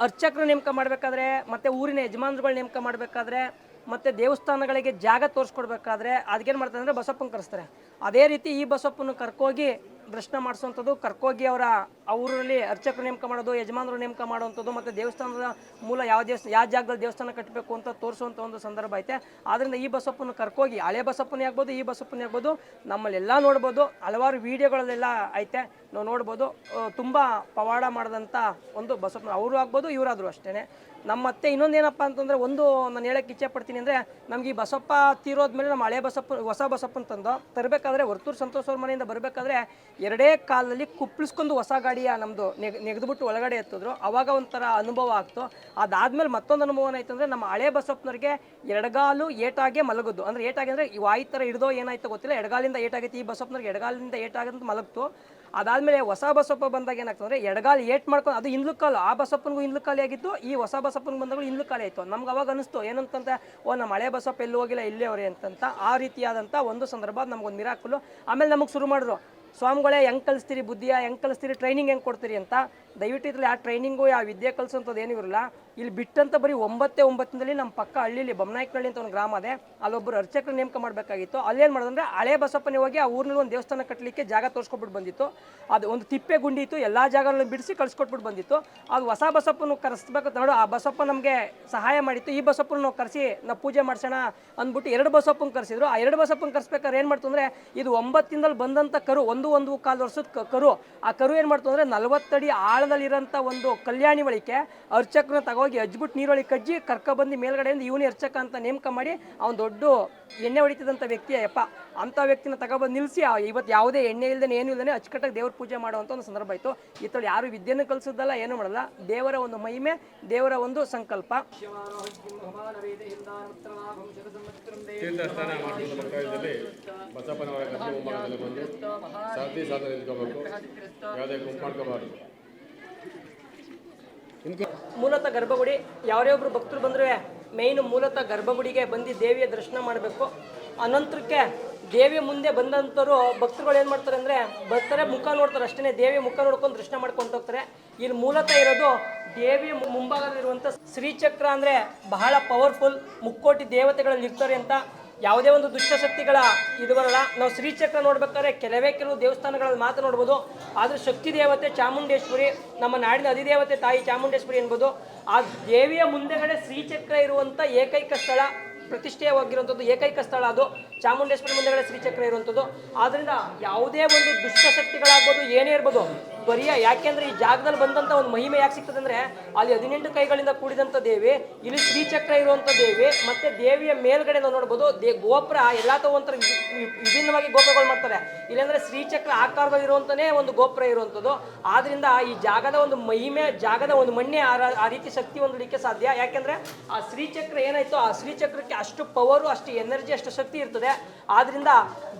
ಅರ್ಚಕರು ನೇಮಕ ಮಾಡಬೇಕಾದ್ರೆ, ಮತ್ತು ಊರಿನ ಯಜಮಾನರುಗಳು ನೇಮಕ ಮಾಡಬೇಕಾದ್ರೆ, ಮತ್ತು ದೇವಸ್ಥಾನಗಳಿಗೆ ಜಾಗ ತೋರಿಸ್ಕೊಡ್ಬೇಕಾದ್ರೆ ಅದಕ್ಕೇನು ಮಾಡ್ತಾರೆ ಅಂದರೆ ಬಸಪ್ಪನ ಕರೆಸ್ತಾರೆ. ಅದೇ ರೀತಿ ಈ ಬಸಪ್ಪನ ಕರ್ಕೋಗಿ ದರ್ಶನ ಮಾಡಿಸುವಂಥದ್ದು, ಕರ್ಕೋಗಿ ಆ ಊರಲ್ಲಿ ಅರ್ಚಕರು ನೇಮಕ ಮಾಡೋದು, ಯಜಮಾನರು ನೇಮಕ ಮಾಡುವಂಥದ್ದು, ಮತ್ತು ದೇವಸ್ಥಾನದ ಮೂಲ ಯಾವ ಜಾಗದಲ್ಲಿ ದೇವಸ್ಥಾನ ಕಟ್ಟಬೇಕು ಅಂತ ತೋರಿಸುವಂಥ ಒಂದು ಸಂದರ್ಭ ಐತೆ. ಆದ್ದರಿಂದ ಈ ಬಸಪ್ಪನ ಕರ್ಕೋಗಿ, ಹಳೆ ಬಸಪ್ಪನೇ ಆಗ್ಬೋದು, ಈ ಬಸಪ್ಪನೇ ಆಗ್ಬೋದು, ನಮ್ಮಲ್ಲೆಲ್ಲ ನೋಡ್ಬೋದು. ಹಲವಾರು ವಿಡಿಯೋಗಳಲ್ಲೆಲ್ಲ ಐತೆ, ನಾವು ನೋಡ್ಬೋದು. ತುಂಬ ಪವಾಡ ಮಾಡಿದಂಥ ಒಂದು ಬಸಪ್ಪನ ಅವರು ಆಗ್ಬೋದು, ಇವರಾದರೂ ಅಷ್ಟೇ. ನಮ್ಮ ಮತ್ತೆ ಇನ್ನೊಂದೇನಪ್ಪ ಅಂತಂದರೆ ಒಂದು ನಾನು ಹೇಳಕ್ಕೆ ಇಚ್ಛೆ ಪಡ್ತೀನಿ ಅಂದರೆ ನಮ್ಗೆ ಈ ಬಸಪ್ಪ ತೀರೋದ್ಮೇಲೆ ನಮ್ಮ ಹಳೆ ಬಸಪ್ಪ ಹೊಸ ಬಸಪ್ಪನ ತಂದು ತರಬೇಕಾದ್ರೆ ವರ್ತೂರು ಸಂತೋಷ್ ಅವ್ರ ಮನೆಯಿಂದ ಬರಬೇಕಾದ್ರೆ ಎರಡೇ ಕಾಲಲ್ಲಿ ಕುಪ್ಪಳಿಸ್ಕೊಂಡು ಹೊಸ ಗಾಡಿಯ ನಮ್ಮದು ನೆಗೆದ್ಬಿಟ್ಟು ಒಳಗಡೆ ಎತ್ತಿದ್ರು. ಅವಾಗ ಒಂಥರ ಅನುಭವ ಆಗ್ತು. ಅದಾದಮೇಲೆ ಮತ್ತೊಂದು ಅನುಭವ ಏನಾಯ್ತು ಅಂದರೆ ನಮ್ಮ ಹಳೆ ಬಸಪ್ಪನವ್ರಿಗೆ ಎಡಗಾಲು ಏಟಾಗೆ ಮಲಗೋದು. ಅಂದರೆ ಏಟಾಗಿ ಅಂದರೆ ಈ ವಾಯಿ ಥರ ಹಿಡಿದೋ ಏನಾಯ್ತು ಗೊತ್ತಿಲ್ಲ, ಎಡಗಾಲಿಂದ ಏಟಾಗೈತಿ. ಈ ಬಸಪ್ಪನವ್ರಿಗೆ ಎಡಗಾಲಿಂದ ಏಟಾಗಂತ ಮಲಗ್ತು. ಅದಾದಮೇಲೆ ಹೊಸ ಬಸಪ್ಪ ಬಂದಾಗ ಏನಾಗ್ತದೆ, ಎಡಗಾಲು ಏಟ್ ಮಾಡ್ಕೊಂಡು ಅದು ಹಿಂದ್ಲು ಕಾಲು, ಆ ಬಸಪ್ಪನಿಗೂ ಹಿಂದ್ಲು ಖಾಲಿ ಆಗಿತ್ತು, ಈ ಹೊಸ ಬಸಪ್ಪನಿಗೆ ಬಂದಾಗ ಹಿಂದ್ಲು ಖಾಲಿ ಆಯಿತು. ನಮ್ಗೆ ಅವಾಗ ಅನಿಸ್ತು ಏನಂತಂತ, ನಮ್ಮ ಹಳೆ ಬಸಪ್ಪ ಎಲ್ಲೂ ಹೋಗಿಲ್ಲ, ಇಲ್ಲೇ ಅವರೇ ಅಂತಂತ. ಆ ರೀತಿಯಾದಂಥ ಒಂದು ಸಂದರ್ಭ ನಮ್ಗೊಂದು ಮಿರಾಕಲು. ಆಮೇಲೆ ನಮಗೆ ಶುರು ಮಾಡಿದ್ರು, ಸ್ವಾಮಿಗಳೇ ಹೆಂಗೆ ಕಲಿಸ್ತೀರಿ ಬುದ್ಧಿಯ, ಹೆಂಗೆ ಕಲಿಸ್ತೀರಿ, ಟ್ರೈನಿಂಗ್ ಹೆಂಗೆ ಕೊಡ್ತೀರಿ ಅಂತ. ದಯವಿಟ್ಟು ಇದ್ರಲ್ಲಿ ಆ ಟ್ರೈನಿಂಗು ಯಾವ ವಿದ್ಯೆ ಕಲಿಸೋಂಥದ್ದು ಏನೂ ಇರಲ್ಲ. ಇಲ್ಲಿ ಬಿಟ್ಟಂತ ಬರೀ 9 ನಮ್ಮ ಪಕ್ಕ ಹಳ್ಳಿಲಿ ಬೊಮ್ಮನಾಯಕನಹಳ್ಳಿ ಅಂತ ಒಂದು ಗ್ರಾಮ ಇದೆ, ಅಲ್ಲೊಬ್ಬರು ಅರ್ಚಕರು ನೇಮಕ ಮಾಡಬೇಕಾಗಿತ್ತು. ಅಲ್ಲೇನು ಮಾಡೋದಂದ್ರೆ ಹಳೆ ಬಸಪ್ಪನೇ ಹೋಗಿ ಆ ಊರಿನಲ್ಲಿ ಒಂದು ದೇವಸ್ಥಾನ ಕಟ್ಟಲಿಕ್ಕೆ ಜಾಗ ತೋರಿಸ್ಕೊಬಿಟ್ಟು ಬಂದಿತ್ತು. ಅದು ಒಂದು ತಿಪ್ಪೆ ಗುಂಡಿ ಇತ್ತು, ಎಲ್ಲ ಜಾಗಗಳನ್ನು ಬಿಡಿಸಿ ಕಳಿಸ್ಕೊಟ್ಬಿಟ್ಟು ಬಂದಿತ್ತು. ಅದು ಹೊಸ ಬಸಪ್ಪನ ಕರೆಸ್ಬೇಕು ನೋಡು, ಆ ಬಸಪ್ಪ ನಮಗೆ ಸಹಾಯ ಮಾಡಿತ್ತು. ಈ ಬಸಪ್ಪನ ನಾವು ಕರೆಸಿ ನಾವು ಪೂಜೆ ಮಾಡ್ಸೋಣ ಅಂದ್ಬಿಟ್ಟು 2 ಬಸಪ್ಪನ ಕರೆಸಿದ್ರು. ಆ 2 ಬಸಪ್ಪನ ಕರೆಸ್ಬೇಕಾದ್ರೆ ಏನು ಮಾಡ್ತು ಅಂದರೆ, ಇದು 9 ತಿಂಗಳಲ್ಲಿ ಬಂದಂಥ ಕರು, 1.25 ವರ್ಷದ ಕರು. ಆ ಕರು ಏನು ಮಾಡ್ತು ಅಂದರೆ 40 ಅಡಿ ಆಳದಲ್ಲಿರೋಂಥ ಒಂದು ಕಲ್ಯಾಣಿ ಒಳಿಕೆ ಅರ್ಚಕನ ತಗೋಗಿ ಹಜ್ಬಿಟ್ಟು ನೀರೊಳಗೆ ಕಜ್ಜಿ ಕರ್ಕೊಬಂದು ಮೇಲ್ಗಡೆಯಿಂದ ಇವನೇ ಅರ್ಚಕ ಅಂತ ನೇಮಕ ಮಾಡಿ, ಅವ್ನು ದೊಡ್ಡ ಎಣ್ಣೆ ಹೊಡಿತಿದ್ದಂಥ ವ್ಯಕ್ತಿಯಪ್ಪ, ಅಂಥ ವ್ಯಕ್ತಿನ ತಗೊಬಂದು ನಿಲ್ಲಿಸಿ ಇವತ್ತು ಯಾವುದೇ ಎಣ್ಣೆ ಇಲ್ಲದೇ ಏನೂ ಇಲ್ಲದೇ ಅಚ್ಚುಕಟ್ಟಾಗಿ ದೇವ್ರ ಪೂಜೆ ಮಾಡುವಂಥ ಒಂದು ಸಂದರ್ಭ ಆಯಿತು. ಈ ಥರ ಯಾರು ವಿದ್ಯೆಯನ್ನು ಕಲಿಸೋದಲ್ಲ, ಏನೂ ಮಾಡಲ್ಲ, ದೇವರ ಒಂದು ಮಹಿಮೆ, ದೇವರ ಒಂದು ಸಂಕಲ್ಪ. ತೀರ್ಥಸ್ಥಾನ ಮಾಡಿದ ಮಕ್ಕಳಲ್ಲಿ ಬಸಪ್ಪನವರ ಕಥೆ ಮುಂಭಾಗದಲ್ಲಿ ಬಂದು ಸಾಧಿ ಸಾಧನೆ ನಿಂತ್ಕೋಬೇಕು, ಯಾವುದೇ ಗುಂಪು ಮಾಡ್ಕೋಬಾರ್ದು. ಮೂಲತಃ ಗರ್ಭಗುಡಿ ಯಾರೇ ಒಬ್ರು ಭಕ್ತರು ಬಂದರೆ ಮೇಯ್ನು ಮೂಲತಃ ಗರ್ಭಗುಡಿಗೆ ಬಂದು ದೇವಿಯ ದರ್ಶನ ಮಾಡಬೇಕು. ಅನಂತರಕ್ಕೆ ದೇವಿಯ ಮುಂದೆ ಬಂದಂಥವ್ರು ಭಕ್ತರುಗಳು ಏನು ಮಾಡ್ತಾರೆ ಅಂದರೆ, ಬರ್ತಾರೆ ಮುಖ ನೋಡ್ತಾರೆ ಅಷ್ಟೇ, ದೇವಿಯ ಮುಖ ನೋಡ್ಕೊಂಡು ದರ್ಶನ ಮಾಡ್ಕೊಂಡು ಹೋಗ್ತಾರೆ. ಇಲ್ಲಿ ಮೂಲತಃ ಇರೋದು ದೇವಿಯ ಮುಂಭಾಗದಲ್ಲಿರುವಂಥ ಶ್ರೀಚಕ್ರ. ಅಂದರೆ ಬಹಳ ಪವರ್ಫುಲ್, ಮುಕ್ಕೋಟಿ ದೇವತೆಗಳಲ್ಲಿ ಇರ್ತಾರೆ ಅಂತ. ಯಾವುದೇ ಒಂದು ದುಷ್ಟಶಕ್ತಿಗಳ ಇದು ಬರಲ್ಲ. ನಾವು ಶ್ರೀಚಕ್ರ ನೋಡ್ಬೇಕಾದ್ರೆ ಕೆಲವು ದೇವಸ್ಥಾನಗಳಲ್ಲಿ ಮಾತ್ರ ನೋಡ್ಬೋದು. ಆದರೆ ಶಕ್ತಿ ದೇವತೆ ಚಾಮುಂಡೇಶ್ವರಿ, ನಮ್ಮ ನಾಡಿನ ಅಧಿದೇವತೆ ತಾಯಿ ಚಾಮುಂಡೇಶ್ವರಿ ಎನ್ಬೋದು. ಆ ದೇವಿಯ ಮುಂದೆಗಡೆ ಶ್ರೀಚಕ್ರ ಇರುವಂಥ ಏಕೈಕ ಸ್ಥಳ, ಪ್ರತಿಷ್ಠೆಯಾಗಿರುವಂಥದ್ದು ಏಕೈಕ ಸ್ಥಳ ಅದು ಚಾಮುಂಡೇಶ್ವರಿ ಮುಂದೆಗಡೆ ಶ್ರೀಚಕ್ರ ಇರುವಂಥದ್ದು. ಆದ್ದರಿಂದ ಯಾವುದೇ ಒಂದು ದುಷ್ಟಶಕ್ತಿಗಳಾಗ್ಬೋದು, ಏನೇ ಇರ್ಬೋದು, ಬರಿಯ ಯಾಕೆಂದರೆ ಈ ಜಾಗದಲ್ಲಿ ಬಂದಂಥ ಒಂದು ಮಹಿಮೆ ಯಾಕೆ ಸಿಗ್ತದೆ ಅಂದರೆ, ಅಲ್ಲಿ 18 ಕೈಗಳಿಂದ ಕೂಡಿದಂಥ ದೇವಿ, ಇಲ್ಲಿ ಶ್ರೀಚಕ್ರ ಇರುವಂಥ ದೇವಿ, ಮತ್ತು ದೇವಿಯ ಮೇಲ್ಗಡೆ ನಾವು ನೋಡ್ಬೋದು ಗೋಪುರ ಎಲ್ಲ ಒಂಥರ ವಿಭಿನ್ನವಾಗಿ ಗೋಪುರಗಳು ಮಾಡ್ತಾರೆ. ಇಲ್ಲಾಂದರೆ ಶ್ರೀಚಕ್ರ ಆಕಾರದಲ್ಲಿ ಇರುವಂಥನೇ ಒಂದು ಗೋಪುರ ಇರುವಂಥದ್ದು. ಆದ್ದರಿಂದ ಈ ಜಾಗದ ಒಂದು ಮಹಿಮೆ, ಜಾಗದ ಒಂದು ಮಣ್ಣೆ ಆ ರೀತಿ ಶಕ್ತಿ ಹೊಂದಲಿಕ್ಕೆ ಸಾಧ್ಯ. ಯಾಕೆಂದರೆ ಆ ಶ್ರೀಚಕ್ರ ಏನಾಯಿತು, ಆ ಶ್ರೀಚಕ್ರಕ್ಕೆ ಅಷ್ಟು ಪವರು, ಅಷ್ಟು ಎನರ್ಜಿ, ಅಷ್ಟು ಶಕ್ತಿ ಇರ್ತದೆ. ಆದ್ದರಿಂದ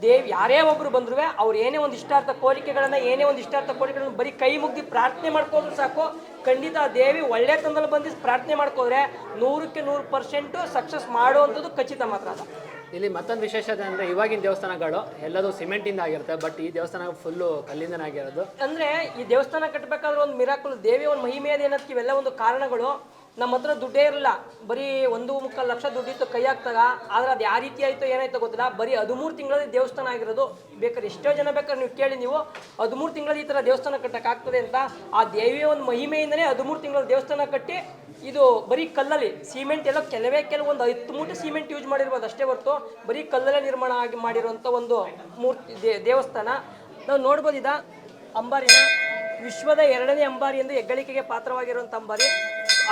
ದೇವಿ ಯಾರೇ ಒಬ್ಬರು ಬಂದ್ರು ಅವ್ರು ಏನೇ ಒಂದು ಇಷ್ಟಾರ್ಥ ಕೋರಿಕೆಗಳನ್ನು ಬರೀ ಕೈ ಮುಗ್ದಿ ಪ್ರಾರ್ಥನೆ ಮಾಡ್ಕೋದ್ರು ಸಾಕು, ಖಂಡಿತ ದೇವಿ ಒಳ್ಳೆ ತಂದಲ್ಲಿ ಬಂದು ಪ್ರಾರ್ಥನೆ ಮಾಡ್ಕೋದ್ರೆ 100ಕ್ಕೆ 100% ಸಕ್ಸಸ್ ಮಾಡುವಂಥದ್ದು ಖಚಿತ ಮಾತ್ರ. ಅದ ಇಲ್ಲಿ ಮತ್ತೊಂದು ವಿಶೇಷತೆ ಅಂದರೆ, ಇವಾಗಿನ ದೇವಸ್ಥಾನಗಳು ಎಲ್ಲದೂ ಸಿಮೆಂಟಿಂದ ಆಗಿರುತ್ತೆ, ಬಟ್ ಈ ದೇವಸ್ಥಾನ ಫುಲ್ಲು ಕಲ್ಲಿಂದನೇ ಆಗಿರೋದು. ಅಂದರೆ ಈ ದೇವಸ್ಥಾನ ಕಟ್ಟಬೇಕಾದ್ರೆ ಒಂದು ಮಿರಾಕಲ್, ದೇವಿಯ ಒಂದು ಮಹಿಮೆ ಅದೇನಕ್ಕೆ ಇವೆಲ್ಲ ಒಂದು ಕಾರಣಗಳು. ನಮ್ಮ ಹತ್ರ ದುಡ್ಡೇ ಇರಲಿಲ್ಲ, ಬರೀ 1.25 ಲಕ್ಷ ದುಡ್ಡಿತ್ತು ಕೈ ಹಾಕ್ತಾಗ. ಆದರೆ ಅದು ಯಾವ ರೀತಿ ಆಯಿತು ಏನಾಯ್ತು ಗೊತ್ತಿಲ್ಲ, ಬರೀ 13 ತಿಂಗಳಲ್ಲಿ ದೇವಸ್ಥಾನ ಆಗಿರೋದು. ಬೇಕಾದ್ರೆ ಎಷ್ಟೋ ಜನ ಬೇಕಾದ್ರೆ ನೀವು ಕೇಳಿ, ನೀವು 13 ತಿಂಗಳಲ್ಲಿ ಈ ಥರ ದೇವಸ್ಥಾನ ಕಟ್ಟಕ್ಕಾಗ್ತದೆ ಅಂತ. ಆ ದೇವಿಯ ಒಂದು ಮಹಿಮೆಯಿಂದಲೇ 13 ತಿಂಗಳಲ್ಲಿ ದೇವಸ್ಥಾನ ಕಟ್ಟಿ, ಇದು ಬರೀ ಕಲ್ಲಲ್ಲಿ, ಸಿಮೆಂಟ್ ಎಲ್ಲ ಕೆಲವೊಂದು 10 ಮೂಟೆ ಸಿಮೆಂಟ್ ಯೂಸ್ ಮಾಡಿರ್ಬೋದು ಅಷ್ಟೇ ಹೊರತು ಬರೀ ಕಲ್ಲಲ್ಲೇ ನಿರ್ಮಾಣ ಮಾಡಿರುವಂಥ ಒಂದು ಮೂರ್ತಿ ದೇವಸ್ಥಾನ. ನಾವು ನೋಡ್ಬೋದು ಇದ ಅಂಬಾರಿನ, ವಿಶ್ವದ 2ನೇ ಅಂಬಾರಿ ಎಂದು ಹೆಗ್ಗಳಿಕೆಗೆ ಪಾತ್ರವಾಗಿರುವಂಥ ಅಂಬಾರಿ.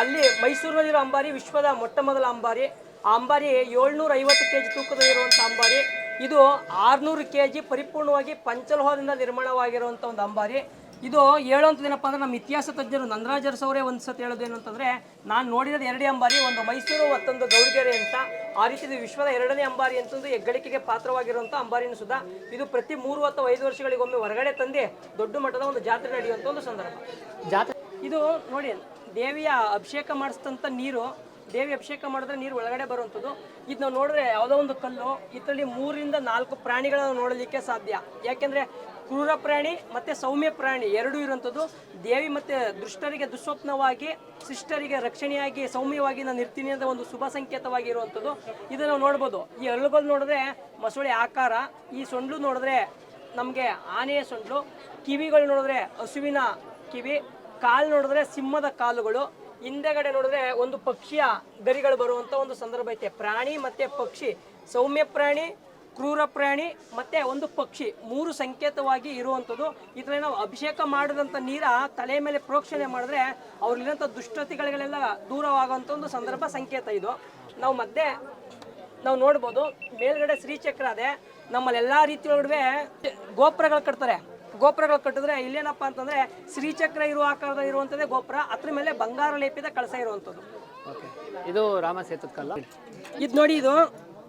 ಅಲ್ಲಿ ಮೈಸೂರಿನಲ್ಲಿರೋ ಅಂಬಾರಿ ವಿಶ್ವದ ಮೊಟ್ಟ ಮೊದಲ ಅಂಬಾರಿ. ಆ ಅಂಬಾರಿ 750 kg ತೂಕದಲ್ಲಿರುವಂಥ ಅಂಬಾರಿ. ಇದು 600 kg ಪರಿಪೂರ್ಣವಾಗಿ ಪಂಚಲೋಹದಿಂದ ನಿರ್ಮಾಣವಾಗಿರುವಂಥ ಒಂದು ಅಂಬಾರಿ. ಇದು ಹೇಳುವಂಥದ್ದೇನಪ್ಪ ಅಂದರೆ, ನಮ್ಮ ಇತಿಹಾಸ ತಜ್ಞರು ನಂದರಾಜರಸ್ ಅವರೇ ಒಂದು ಸತಿ ಹೇಳೋದು ಏನು ಅಂತಂದರೆ, ನಾನು ನೋಡಿರೋದು 2 ಅಂಬಾರಿ, ಒಂದು ಮೈಸೂರು ಮತ್ತೊಂದು ಗೌರಿಗೆರೆ ಅಂತ. ಆ ರೀತಿ ಇದು ವಿಶ್ವದ 2ನೇ ಅಂಬಾರಿ ಅಂತಂದು ಹೆಗ್ಗಳಿಕೆಗೆ ಪಾತ್ರವಾಗಿರುವಂಥ ಅಂಬಾರಿನೂ ಸುಧಾ. ಇದು ಪ್ರತಿ 3 ಅಥವಾ 5 ವರ್ಷಗಳಿಗೊಮ್ಮೆ ಹೊರಗಡೆ ತಂದು ದೊಡ್ಡ ಮಟ್ಟದ ಒಂದು ಜಾತ್ರೆ ನಡೆಯುವಂಥ ಒಂದು ಸಂದರ್ಭ. ಇದು ನೋಡಿ, ದೇವಿಯ ಅಭಿಷೇಕ ಮಾಡಿಸಿದಂಥ ನೀರು, ದೇವಿ ಅಭಿಷೇಕ ಮಾಡಿದ್ರೆ ನೀರು ಒಳಗಡೆ ಬರುವಂಥದ್ದು. ಇದು ನಾವು ನೋಡಿದ್ರೆ ಯಾವುದೋ ಒಂದು ಕಲ್ಲು, ಇದರಲ್ಲಿ 3 ರಿಂದ 4 ಪ್ರಾಣಿಗಳನ್ನು ನೋಡಲಿಕ್ಕೆ ಸಾಧ್ಯ. ಯಾಕೆಂದರೆ ಕ್ರೂರ ಪ್ರಾಣಿ ಮತ್ತು ಸೌಮ್ಯ ಪ್ರಾಣಿ ಎರಡೂ ಇರುವಂಥದ್ದು. ದೇವಿ ಮತ್ತು ದುಷ್ಟರಿಗೆ ದುಸ್ವಪ್ನವಾಗಿ, ಶಿಷ್ಟರಿಗೆ ರಕ್ಷಣೆಯಾಗಿ ಸೌಮ್ಯವಾಗಿ ನಾನು ಇರ್ತೀನಿ ಅಂತ ಒಂದು ಶುಭ ಸಂಕೇತವಾಗಿ ಇರುವಂಥದ್ದು. ಇದನ್ನು ನಾವು ನೋಡ್ಬೋದು. ಈ ಹಲ್ಲುಗಳು ನೋಡಿದ್ರೆ ಮೊಸಳೆ ಆಕಾರ, ಈ ಸೊಂಡ್ಲು ನೋಡಿದ್ರೆ ನಮಗೆ ಆನೆಯ ಸೊಂಡ್ಲು, ಕಿವಿಗಳು ನೋಡಿದ್ರೆ ಹಸುವಿನ ಕಿವಿ, ಕಾಲು ನೋಡಿದ್ರೆ ಸಿಂಹದ ಕಾಲುಗಳು, ಹಿಂದೆಗಡೆ ನೋಡಿದ್ರೆ ಒಂದು ಪಕ್ಷಿಯ ಗರಿಗಳು ಬರುವಂಥ ಒಂದು ಸಂದರ್ಭ ಐತೆ. ಪ್ರಾಣಿ ಮತ್ತು ಪಕ್ಷಿ, ಸೌಮ್ಯ ಪ್ರಾಣಿ, ಕ್ರೂರ ಪ್ರಾಣಿ ಮತ್ತು ಒಂದು ಪಕ್ಷಿ 3 ಸಂಕೇತವಾಗಿ ಇರುವಂಥದ್ದು. ಇದರಲ್ಲಿ ನಾವು ಅಭಿಷೇಕ ಮಾಡಿದಂಥ ನೀರ ತಲೆ ಮೇಲೆ ಪ್ರೋಕ್ಷಣೆ ಮಾಡಿದ್ರೆ ಅವ್ರಲ್ಲಿರೋಂಥ ದುಷ್ಟತೆಗಳಿಗೆಲ್ಲ ದೂರವಾಗುವಂಥ ಒಂದು ಸಂದರ್ಭ ಸಂಕೇತ ಇದು. ನಾವು ಮಧ್ಯೆ ನಾವು ನೋಡ್ಬೋದು ಮೇಲ್ಗಡೆ ಶ್ರೀಚಕ್ರ ಅದೇ. ನಮ್ಮಲ್ಲಿ ಎಲ್ಲ ರೀತಿಯೊಳಗಡೆ ಗೋಪುರಗಳು ಕಟ್ತಾರೆ. ಗೋಪುರಗಳು ಕಟ್ಟಿದ್ರೆ ಇಲ್ಲೇನಪ್ಪ ಅಂತಂದರೆ ಶ್ರೀಚಕ್ರ ಇರುವ ಆಕಾರದ ಇರುವಂಥದ್ದೇ ಗೋಪುರ, ಅದ್ರ ಮೇಲೆ ಬಂಗಾರ ಲೇಪಿದ ಕಳಸ ಇರುವಂಥದ್ದು. ಓಕೆ, ಇದು ರಾಮ ಸೇತುವೆ ಕಲ್ಲ. ಇದು ನೋಡಿ,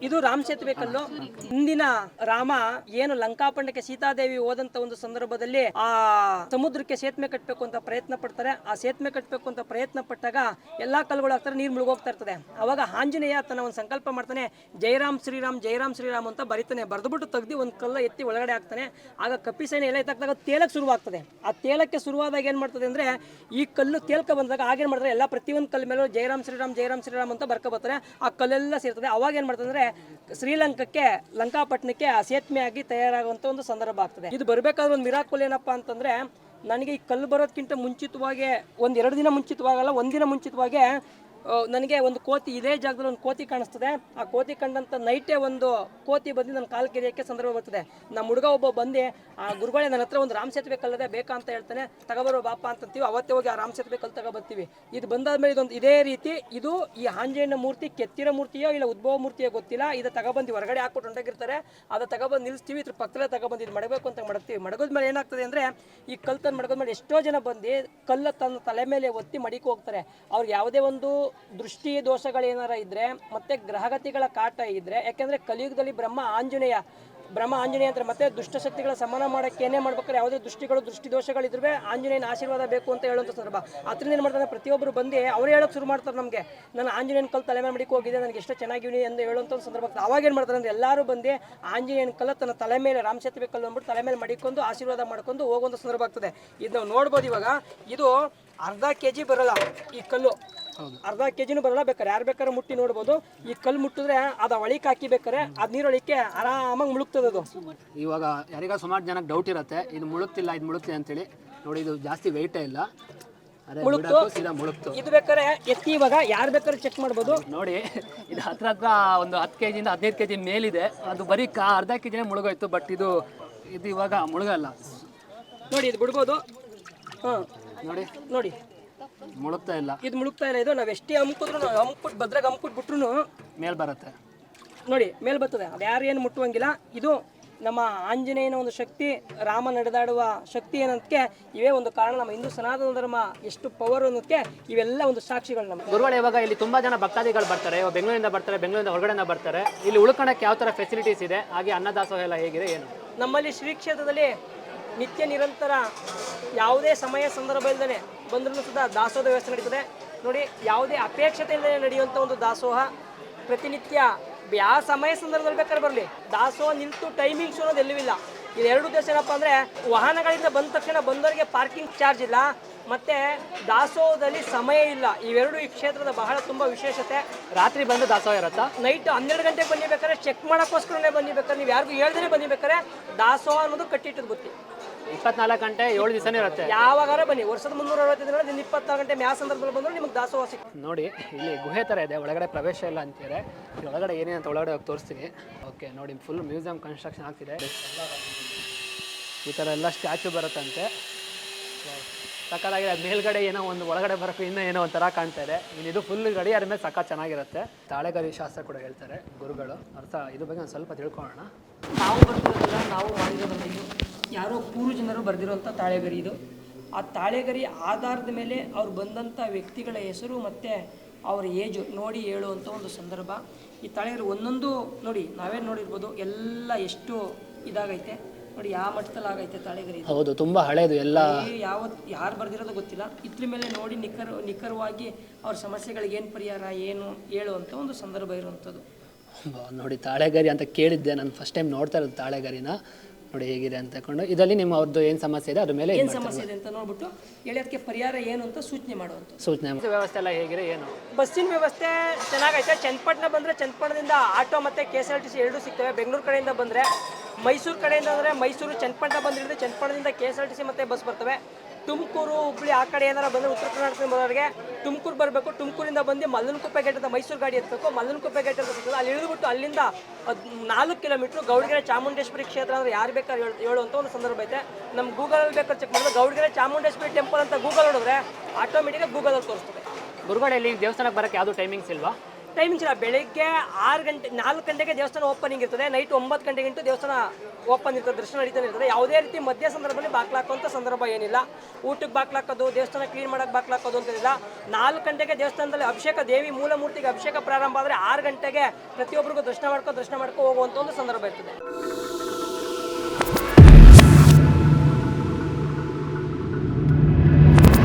ಇದು ರಾಮ ಸೇತುವೆ ಕಲ್ಲು. ಹಿಂದಿನ ರಾಮ ಏನು ಲಂಕಾಪಂಡಕ್ಕೆ ಸೀತಾದೇವಿ ಹೋದಂತ ಒಂದು ಸಂದರ್ಭದಲ್ಲಿ ಆ ಸಮುದ್ರಕ್ಕೆ ಸೇತುವೆ ಕಟ್ಟಬೇಕು ಅಂತ ಪ್ರಯತ್ನ ಪಡ್ತಾರೆ. ಆ ಸೇತುವೆ ಕಟ್ಟಬೇಕು ಅಂತ ಪ್ರಯತ್ನ ಪಟ್ಟಾಗ ಎಲ್ಲಾ ಕಲ್ಲುಗಳು ಆಗ್ತಾರೆ, ನೀರು ಮುಳುಗೋಗ್ತಾ ಇರ್ತದೆ. ಅವಾಗ ಆಂಜನೇಯ ತನ್ನ ಒಂದು ಸಂಕಲ್ಪ ಮಾಡ್ತಾನೆ, ಜಯರಾಮ್ ಶ್ರೀರಾಮ್ ಜಯರಾಮ್ ಶ್ರೀರಾಮ್ ಅಂತ ಬರೀತಾನೆ. ಬರೆದ್ಬಿಟ್ಟು ತೆಗ್ದು ಒಂದು ಕಲ್ಲ ಎತ್ತಿ ಒಳಗಡೆ ಹಾಕ್ತಾನೆ. ಆಗ ಕಪಿಸೇನೆ ಎಲ್ಲ ಎತ್ತಾಗ ತೇಲಕ್ಕೆ ಶುರುವಾಗ್ತದೆ. ಆ ತೇಲಕ್ಕೆ ಶುರುವಾದಾಗ ಏನ್ ಮಾಡ್ತದೆ ಅಂದ್ರೆ ಈ ಕಲ್ಲು ತೇಲ್ಕ ಬಂದಾಗ ಆಗೇನ್ ಮಾಡ್ತಾರೆ, ಎಲ್ಲ ಪ್ರತಿಯೊಂದು ಕಲ್ಲು ಮೇಲೂ ಜಯರಾಮ್ ಶ್ರೀರಾಮ್ ಅಂತ ಬರ್ಕೊ ಬರ್ತಾರೆ. ಆ ಕಲ್ಲೆಲ್ಲ ಸೇರ್ತದೆ. ಅವಾಗ ಏನ್ ಮಾಡ್ತದೆ ಅಂದ್ರೆ ಶ್ರೀಲಂಕಕ್ಕೆ ಲಂಕಾಪಟ್ಟಣಕ್ಕೆ ಆ ಸೇತುವೆ ಆಗಿ ತಯಾರಾಗುವಂತ ಒಂದು ಸಂದರ್ಭ ಆಗ್ತದೆ. ಇದು ಬರಬೇಕಾದ್ರೆ ಒಂದು ಮಿರಾಕಲ್ ಏನಪ್ಪಾ ಅಂತಂದ್ರೆ, ನನಗೆ ಈ ಕಲ್ಲು ಬರೋದಕ್ಕಿಂತ ಮುಂಚಿತವಾಗಿ 1-2 ದಿನ ಮುಂಚಿತವಾಗಲ್ಲ, 1 ದಿನ ಮುಂಚಿತವಾಗಿ ನನಗೆ ಒಂದು ಕೋತಿ ಇದೇ ಜಾಗದಲ್ಲಿ ಒಂದು ಕೋತಿ ಕಾಣಿಸ್ತದೆ. ಆ ಕೋತಿ ಕಂಡಂಥ ನೈಟೇ ಒಂದು ಕೋತಿ ಬಂದು ನನ್ನ ಕಾಲು ಕೆರೆಯೋಕ್ಕೆ ಸಂದರ್ಭ ಬರ್ತದೆ. ನಮ್ಮ ಹುಡುಗ ಒಬ್ಬ ಬಂದು, ಆ ಗುರುಗಳೇ ನನ್ನ ಹತ್ರ ಒಂದು ರಾಮ ಸೇತುವೆ ಕಲ್ಲದೆ ಬೇಕಾ ಅಂತ ಹೇಳ್ತಾನೆ. ತಗೊಬರೋ ಬಾಪ ಅಂತೀವಿ. ಅವತ್ತೇ ಹೋಗಿ ಆ ರಾಮ ಸೇತುವೆ ಕಲ್ಲು ತಗೊಬರ್ತೀವಿ. ಇದು ಬಂದಾದ್ಮೇಲೆ ಇದೊಂದು ಇದೇ ರೀತಿ ಇದು ಈ ಆಂಜನೇಯನ ಮೂರ್ತಿ ಕೆತ್ತಿರೋ ಮೂರ್ತಿಯೋ ಇಲ್ಲ ಉದ್ಭವ ಮೂರ್ತಿಯೋ ಗೊತ್ತಿಲ್ಲ. ಇದು ತಗೊಬಂದು ಹೊರಗಡೆ ಹಾಕ್ಬಿಟ್ಟು ಹೊಂಟೋಗಿರ್ತಾರೆ. ಅದು ತಗೊಬಂದು ನಿಲ್ಲಿಸ್ತೀವಿ. ಇದ್ರ ಪಕ್ಕದಲ್ಲೇ ತಗೊಬಂದು ಇದು ಮಡಗಬೇಕು ಅಂತ ಮಡಗ್ತೀವಿ. ಮಡಗೋದ್ಮೇಲೆ ಏನಾಗ್ತದೆ ಅಂದರೆ, ಈ ಕಲ್ಲು ತಂದು ಮಡಗೋದ್ಮೇಲೆ ಎಷ್ಟೋ ಜನ ಬಂದು ಕಲ್ಲು ತನ್ನ ತಲೆ ಮೇಲೆ ಒತ್ತಿ ಮಡಿಕೆ ಹೋಗ್ತಾರೆ. ಅವ್ರಿಗೆ ಯಾವುದೇ ಒಂದು ದೃಷ್ಟಿ ದೋಷಗಳೇನಾರ ಇದ್ರೆ ಮತ್ತೆ ಗ್ರಹಗತಿಗಳ ಕಾಟ ಇದ್ರೆ, ಯಾಕೆಂದ್ರೆ ಕಲಿಯುಗದಲ್ಲಿ ಬ್ರಹ್ಮ ಆಂಜನೇಯ ಅಂದ್ರೆ ಮತ್ತೆ ದುಷ್ಟಶಕ್ತಿಗಳ ಸಮಾನ ಮಾಡೋಕ್ಕೆ ಏನೇ ಮಾಡ್ಬೇಕಾದ್ರೆ ಯಾವುದೇ ದೃಷ್ಟಿ ದೋಷಗಳಿದ್ರೆ ಆಂಜನೇಯನ ಆಶೀರ್ವಾದ ಬೇಕು ಅಂತ ಹೇಳುವಂಥ ಸಂದರ್ಭ. ಅದರಿಂದ ಏನು ಮಾಡ್ತಾರೆ, ಪ್ರತಿಯೊಬ್ಬರು ಬಂದು ಅವ್ರು ಹೇಳೋಕೆ ಶುರು ಮಾಡ್ತಾರೆ, ನಮಗೆ ನಾನು ಆಂಜನೇಯನ ಕಲ್ಲು ತಲೆ ಮೇಲೆ ಮಡಿಕೆ ಹೋಗಿದೆ, ನನಗೆ ಎಷ್ಟು ಚೆನ್ನಾಗಿವಿ ಎಂದು ಹೇಳುವಂಥ ಒಂದು ಸಂದರ್ಭ ಆಗ್ತದೆ. ಅವಾಗ ಏನು ಮಾಡ್ತಾರೆ ಅಂದರೆ, ಎಲ್ಲರೂ ಬಂದು ಆಂಜನೇಯನ ಕಲ್ಲು ತನ್ನ ತಲೆ ಮೇಲೆ ರಾಮ ಸೇತುವೆ ಕಲ್ಲು ಅಂದ್ಬಿಟ್ಟು ತಲೆ ಮೇಲೆ ಮಡಿಕೊಂಡು ಆಶೀರ್ವಾದ ಮಾಡ್ಕೊಂಡು ಹೋಗುವಂಥ ಸಂದರ್ಭ ಆಗ್ತದೆ. ಇದು ನಾವು ನೋಡ್ಬೋದು. ಇವಾಗ ಇದು ಅರ್ಧ kg ಬರಲ್ಲ ಈ ಕಲ್ಲು, ಅರ್ಧ kgನೂ ಬರಲ್ಲ. ಬೇಕಾರೆ ಯಾರು ಬೇಕಾದ್ರೆ ಮುಟ್ಟಿ ನೋಡ್ಬೋದು. ಈ ಕಲ್ಲು ಮುಟ್ಟಿದ್ರೆ ಅದು ಒಳಿಕೆ ಹಾಕಿಬೇಕಾರೆ ಅದು ನೀರೊಳಿಕೆ ಆರಾಮಾಗಿ ಮುಳುಗ್ತದೆ. ಅದು ಇವಾಗ ಯಾರಿಗ ಸುಮಾರು ಜನಕ್ಕೆ ಡೌಟ್ ಇರುತ್ತೆ, ಇದು ಮುಳುಗ್ತಿಲ್ಲ ಅಂತೇಳಿ. ನೋಡಿ, ಇದು ಜಾಸ್ತಿ ವೆಯ್ಟೇ ಇಲ್ಲ, ಮುಳುಗ್ತು. ಇದು ಬೇಕಾದ್ರೆ ಎತ್ತಿ ಇವಾಗ ಯಾರು ಬೇಕಾದ್ರೆ ಚೆಕ್ ಮಾಡ್ಬೋದು. ನೋಡಿ, ಇದು ಹತ್ರ ಒಂದು 10 kg ಇಂದ 15 kg ಮೇಲಿದೆ. ಅದು ಬರೀ ಅರ್ಧ kgನೇ ಮುಳುಗೋಯ್ತು. ಬಟ್ ಇದು ಇವಾಗ ಮುಳುಗಲ್ಲ. ನೋಡಿ, ಇದು ಬಿಡ್ಬೋದು. ನೋಡಿ ಮುಳುಗ್ತಾ ಇಲ್ಲ. ಇದು ಮುಳುಗ್ತಾ ಇಲ್ಲ. ಇದು ನಾವು ಎಷ್ಟೇ ಹಮ್ಬಿಟ್ಟು ಭದ್ರಾಗ ಹಮ್ಬಿಟ್ಬಿಟ್ರು ಮೇಲ್ ಬರುತ್ತೆ. ನೋಡಿ, ಮೇಲ್ ಬರ್ತದೆ. ಅದು ಯಾರು ಏನು ಮುಟ್ಟುವಂಗಿಲ್ಲ. ಇದು ನಮ್ಮ ಆಂಜನೇಯನ ಒಂದು ಶಕ್ತಿ, ರಾಮ ನಡೆದಾಡುವ ಶಕ್ತಿ ಏನಂತಕ್ಕೆ ಇವೇ ಒಂದು ಕಾರಣ. ನಮ್ಮ ಹಿಂದೂ ಸನಾತನ ಧರ್ಮ ಎಷ್ಟು ಪವರ್ ಅನ್ನೋದಕ್ಕೆ ಇವೆಲ್ಲ ಒಂದು ಸಾಕ್ಷಿಗಳು. ನಮ್ಮ ಗುರುಗಳು ಇವಾಗ ಇಲ್ಲಿ ತುಂಬಾ ಜನ ಭಕ್ತಾದಿಗಳು ಬರ್ತಾರೆ. ಬೆಂಗಳೂರಿಂದ ಬರ್ತಾರೆ, ಬೆಂಗಳೂರಿಂದ ಹೊರಗಡೆಯಿಂದ ಬರ್ತಾರೆ. ಇಲ್ಲಿ ಉಳ್ಕೊಳಕ್ಕೆ ಯಾವ ಥರ ಫೆಸಿಲಿಟೀಸ್ ಇದೆ, ಹಾಗೆ ಅನ್ನದಾಸೋಹ ಎಲ್ಲ ಹೇಗಿದೆ, ಏನು? ನಮ್ಮಲ್ಲಿ ಶ್ರೀ ಕ್ಷೇತ್ರದಲ್ಲಿ ನಿತ್ಯ ನಿರಂತರ ಯಾವುದೇ ಸಮಯ ಸಂದರ್ಭ ಇಲ್ಲದೇ ಬಂದರೂ ಸುದ ದಾಸೋಹದ ವ್ಯವಸ್ಥೆ ನಡೀತದೆ. ನೋಡಿ, ಯಾವುದೇ ಅಪೇಕ್ಷತೆ ಇಲ್ಲದೆ ನಡೆಯುವಂಥ ಒಂದು ದಾಸೋಹ ಪ್ರತಿನಿತ್ಯ ಯಾವ ಸಮಯ ಸಂದರ್ಭದಲ್ಲಿ ಬೇಕಾದ್ರೆ ಬರಲಿ. ದಾಸೋಹ ನಿಂತು ಟೈಮಿಂಗ್ಸ್ ಅನ್ನೋದು ಎಲ್ಲೂ ಇಲ್ಲ. ಇದು 2 ಉದ್ದೇಶ ಏನಪ್ಪ ಅಂದರೆ, ವಾಹನಗಳಿಂದ ಬಂದ ತಕ್ಷಣ ಬಂದವರಿಗೆ ಪಾರ್ಕಿಂಗ್ ಚಾರ್ಜ್ ಇಲ್ಲ, ಮತ್ತು ದಾಸೋಹದಲ್ಲಿ ಸಮಯ ಇಲ್ಲ. ಇವೆರಡು ಈ ಕ್ಷೇತ್ರದ ಬಹಳ ತುಂಬ ವಿಶೇಷತೆ. ರಾತ್ರಿ ಬಂದು ದಾಸೋಹ ಇರುತ್ತಾ? ನೈಟ್ 12 ಗಂಟೆಗೆ ಬಂದಿಬೇಕಾದ್ರೆ ಚೆಕ್ ಮಾಡೋಕ್ಕೋಸ್ಕರನೇ ಬಂದಿಬೇಕಾದ್ರೆ, ನೀವು ಯಾರಿಗೂ ಹೇಳ್ದೇ ಬಂದಿಬೇಕಾದ್ರೆ ದಾಸೋಹ ಅನ್ನೋದು ಕಟ್ಟಿಟ್ಟದು ಗೊತ್ತಿ. 24 ಗಂಟೆ 7 ದಿವಸನೇ ಇರುತ್ತೆ. ಯಾವಾಗಾರ ಬನ್ನಿ, ವರ್ಷದ 365 ದಿನ 24 ಗಂಟೆ ಯಾವ ಸಂದರ್ಭದಲ್ಲಿ ಬಂದರೂ ನಿಮಗೆ ದಾಸೋಹ ಸಿಗ್ತದೆ. ನೋಡಿ, ಇಲ್ಲಿ ಗುಹೆ ಥರ ಇದೆ, ಒಳಗಡೆ ಪ್ರವೇಶ ಇಲ್ಲ ಅಂತಿದೆ. ಒಳಗಡೆ ಏನೇನಂತ ಒಳಗಡೆ ಹೋಗಿ ತೋರಿಸ್ತೀನಿ. ಓಕೆ, ನೋಡಿ, ಫುಲ್ ಮ್ಯೂಸಿಯಂ ಕನ್ಸ್ಟ್ರಕ್ಷನ್ ಆಗ್ತಿದೆ. ಈ ಥರ ಎಲ್ಲ ಸ್ಟ್ಯಾಚು ಬರುತ್ತಂತೆ. ಸಕ್ಕತ್ತಾಗಿದೆ. ಮೇಲ್ಗಡೆ ಏನೋ ಒಂದು ಒಳಗಡೆ ಬರೋಕ್ಕೆ ಇನ್ನೂ ಏನೋ ಒಂಥರ ಕಾಣ್ತಾ ಇದೆ. ಇದು ಫುಲ್ ಗಡಿ ಅದ್ರ ಮೇಲೆ ಸಕ್ಕ ಚೆನ್ನಾಗಿರುತ್ತೆ. ತಾಳೆಗರಿ ಶಾಸ್ತ್ರ ಕೂಡ ಹೇಳ್ತಾರೆ ಗುರುಗಳು. ಅರ್ಥ ಇದ್ರ ಬಗ್ಗೆ ಒಂದು ಸ್ವಲ್ಪ ತಿಳ್ಕೊಳ್ಳೋಣ. ನಾವು ಬರ್ತಿರೋದಲ್ಲ, ನಾವು ಮಾಡಿರೋದಲ್ಲ. ಇದು ಯಾರೋ ಪೂರ್ವಜನರು ಬರೆದಿರುವಂಥ ತಾಳೆಗರಿ ಇದು. ಆ ತಾಳೆಗರಿ ಆಧಾರದ ಮೇಲೆ ಅವ್ರು ಬಂದಂಥ ವ್ಯಕ್ತಿಗಳ ಹೆಸರು ಮತ್ತು ಅವರ ಏಜು ನೋಡಿ ಹೇಳುವಂಥ ಒಂದು ಸಂದರ್ಭ. ಈ ತಾಳೆಗರಿ ಒಂದೊಂದು ನೋಡಿ, ನಾವೇನು ನೋಡಿರ್ಬೋದು, ಎಲ್ಲ ಎಷ್ಟು ಇದಾಗೈತೆ ನೋಡಿ, ಯಾವ ಮಟ್ಟದಲ್ಲಿ ಆಗೈತೆ ತಾಳೆಗರಿ. ಹೌದು, ತುಂಬ ಹಳೇದು ಎಲ್ಲ. ಯಾರು ಬರ್ದಿರೋದು ಗೊತ್ತಿಲ್ಲ. ಇದ್ರ ಮೇಲೆ ನೋಡಿ ನಿಖರವಾಗಿ ಅವ್ರ ಸಮಸ್ಯೆಗಳಿಗೆ ಏನು ಪರಿಹಾರ ಏನು ಹೇಳುವಂಥ ಒಂದು ಸಂದರ್ಭ ಇರುವಂಥದ್ದು. ನೋಡಿ, ತಾಳೆಗರಿ ಅಂತ ಕೇಳಿದ್ದೆ ನಾನು ಫಸ್ಟ್ ಟೈಮ್ ನೋಡ್ತಾ ಇರೋದು ತಾಳೆಗರಿನ. ನೋಡಿ ಹೇಗಿದೆ ಅಂತ ತಗೊಂಡು ಇದರಲ್ಲಿ ನಿಮ್ಮ ಅವ್ರದ್ದು ಏನು ಸಮಸ್ಯೆ ಇದೆ ಅದ್ರ ಮೇಲೆ ಏನು ಸಮಸ್ಯೆ ಇದೆ ಅಂತ ನೋಡ್ಬಿಟ್ಟು ಹೇಳಿ ಅದಕ್ಕೆ ಪರಿಹಾರ ಏನು ಅಂತ ಸೂಚನೆ ಮಾಡುವಂಥ ಸೂಚನೆ. ವ್ಯವಸ್ಥೆ ಎಲ್ಲ ಹೇಗಿದೆ, ಏನು? ಬಸ್ಸಿನ ವ್ಯವಸ್ಥೆ ಚೆನ್ನಾಗೈತೆ. ಚನ್ನಪಟ್ಟಣ ಬಂದರೆ ಚನ್ನಪಟ್ಟಣದಿಂದ ಆಟೋ ಮತ್ತು KSRTC ಎರಡೂ ಸಿಗ್ತವೆ. ಬೆಂಗಳೂರು ಕಡೆಯಿಂದ ಬಂದರೆ ಮೈಸೂರು ಕಡೆಯಿಂದ ಅಂದರೆ ಮೈಸೂರು ಚನ್ನಪಟ್ಟಣ ಬಂದಿರುತ್ತೆ, ಚನ್ನಪಟ್ಟಣದಿಂದ KSRTC ಮತ್ತು ಬಸ್ ಬರ್ತವೆ. ತುಮಕೂರು ಹುಬ್ಳಿ ಆ ಕಡೆ ಏನಾರು ಬಂದರೆ ಉತ್ತರ ಕರ್ನಾಟಕದಿಂದ ಬರೋರಿಗೆ ತುಮಕೂರು ಬರಬೇಕು. ತುಮಕೂರಿಂದ ಬಂದು ಮಲ್ಲನಕುಪ್ಪೆ ಗೇಟ್ ಅಂತ ಮೈಸೂರು ಗಾಡಿ ಎತ್ತಬೇಕು. ಮಲ್ಲನಕುಪ್ಪೆ ಗೇಟ್ ಅಂತ ಸಿಗ್ತದೆ, ಅಲ್ಲಿ ಇಳಿದುಬಿಟ್ಟು ಅಲ್ಲಿಂದ 4 ಕಿಲೋಮೀಟ್ರ್ ಗೌಡಗೆರೆ ಚಾಮುಂಡೇಶ್ವರಿ ಕ್ಷೇತ್ರ ಅಂದರೆ ಯಾರು ಬೇಕಾದ್ರೆ ಹೇಳುವಂಥ ಒಂದು ಸಂದರ್ಭ ಐತೆ. ನಮ್ಮ ಗೂಗಲಲ್ಲಿ ಬೇಕಾದ್ರೆ ಚೆಕ್ ಮಾಡಿದ್ರೆ ಗೌಡಗೆರೆ ಚಾಮುಂಡೇಶ್ವರಿ ಟೆಂಪಲ್ ಅಂತ ಗೂಗಲ್ ನೋಡಿದ್ರೆ ಆಟೋಮೆಟಿಕಾಗಿ ಗೂಗಲಲ್ಲಿ ತೋರಿಸ್ತದೆ. ಗುರುಗಡೆ ಇಲ್ಲಿ ದೇವಸ್ಥಾನಕ್ಕೆ ಬರೋಕ್ಕೆ ಯಾವುದು ಟೈಮಿಂಗ್ಸ್ ಇಲ್ವಾ? ಟೈಮಿಂಗ್ಸ್ ಇಲ್ಲ. ಬೆಳಿಗ್ಗೆ 4 ಗಂಟೆಗೆ ದೇವಸ್ಥಾನ ಓಪನಿಂಗ್ ಇರ್ತದೆ, ನೈಟ್ 9 ಗಂಟೆಗಿಂಟು ದೇವಸ್ಥಾನ ಓಪನ್ ಇರ್ತದೆ, ದರ್ಶನ ನಡೀತಾನೆ ಇರ್ತದೆ. ಯಾವುದೇ ರೀತಿ ಮಧ್ಯ ಸಂದರ್ಭದಲ್ಲಿ ಬಾಕ್ಲಾಕುವಂಥ ಸಂದರ್ಭ ಏನಿಲ್ಲ. ಊಟಕ್ಕೆ ಬಾಕ್ಲಾಕೋದು, ದೇವಸ್ಥಾನ ಕ್ಲೀನ್ ಮಾಡೋಕ್ಕೆ ಬಾಕ್ಲಾಕೋದು ಅಂತೇನಿಲ್ಲ. 4 ಗಂಟೆಗೆ ದೇವಸ್ಥಾನದಲ್ಲಿ ಅಭಿಷೇಕ, ದೇವಿ ಮೂಲ ಮೂರ್ತಿಗೆ ಅಭಿಷೇಕ ಪ್ರಾರಂಭ ಆದರೆ 6 ಗಂಟೆಗೆ ಪ್ರತಿಯೊಬ್ಬರಿಗೂ ದರ್ಶನ ಮಾಡ್ಕೊ ಹೋಗುವಂಥ ಒಂದು ಸಂದರ್ಭ ಇರ್ತದೆ.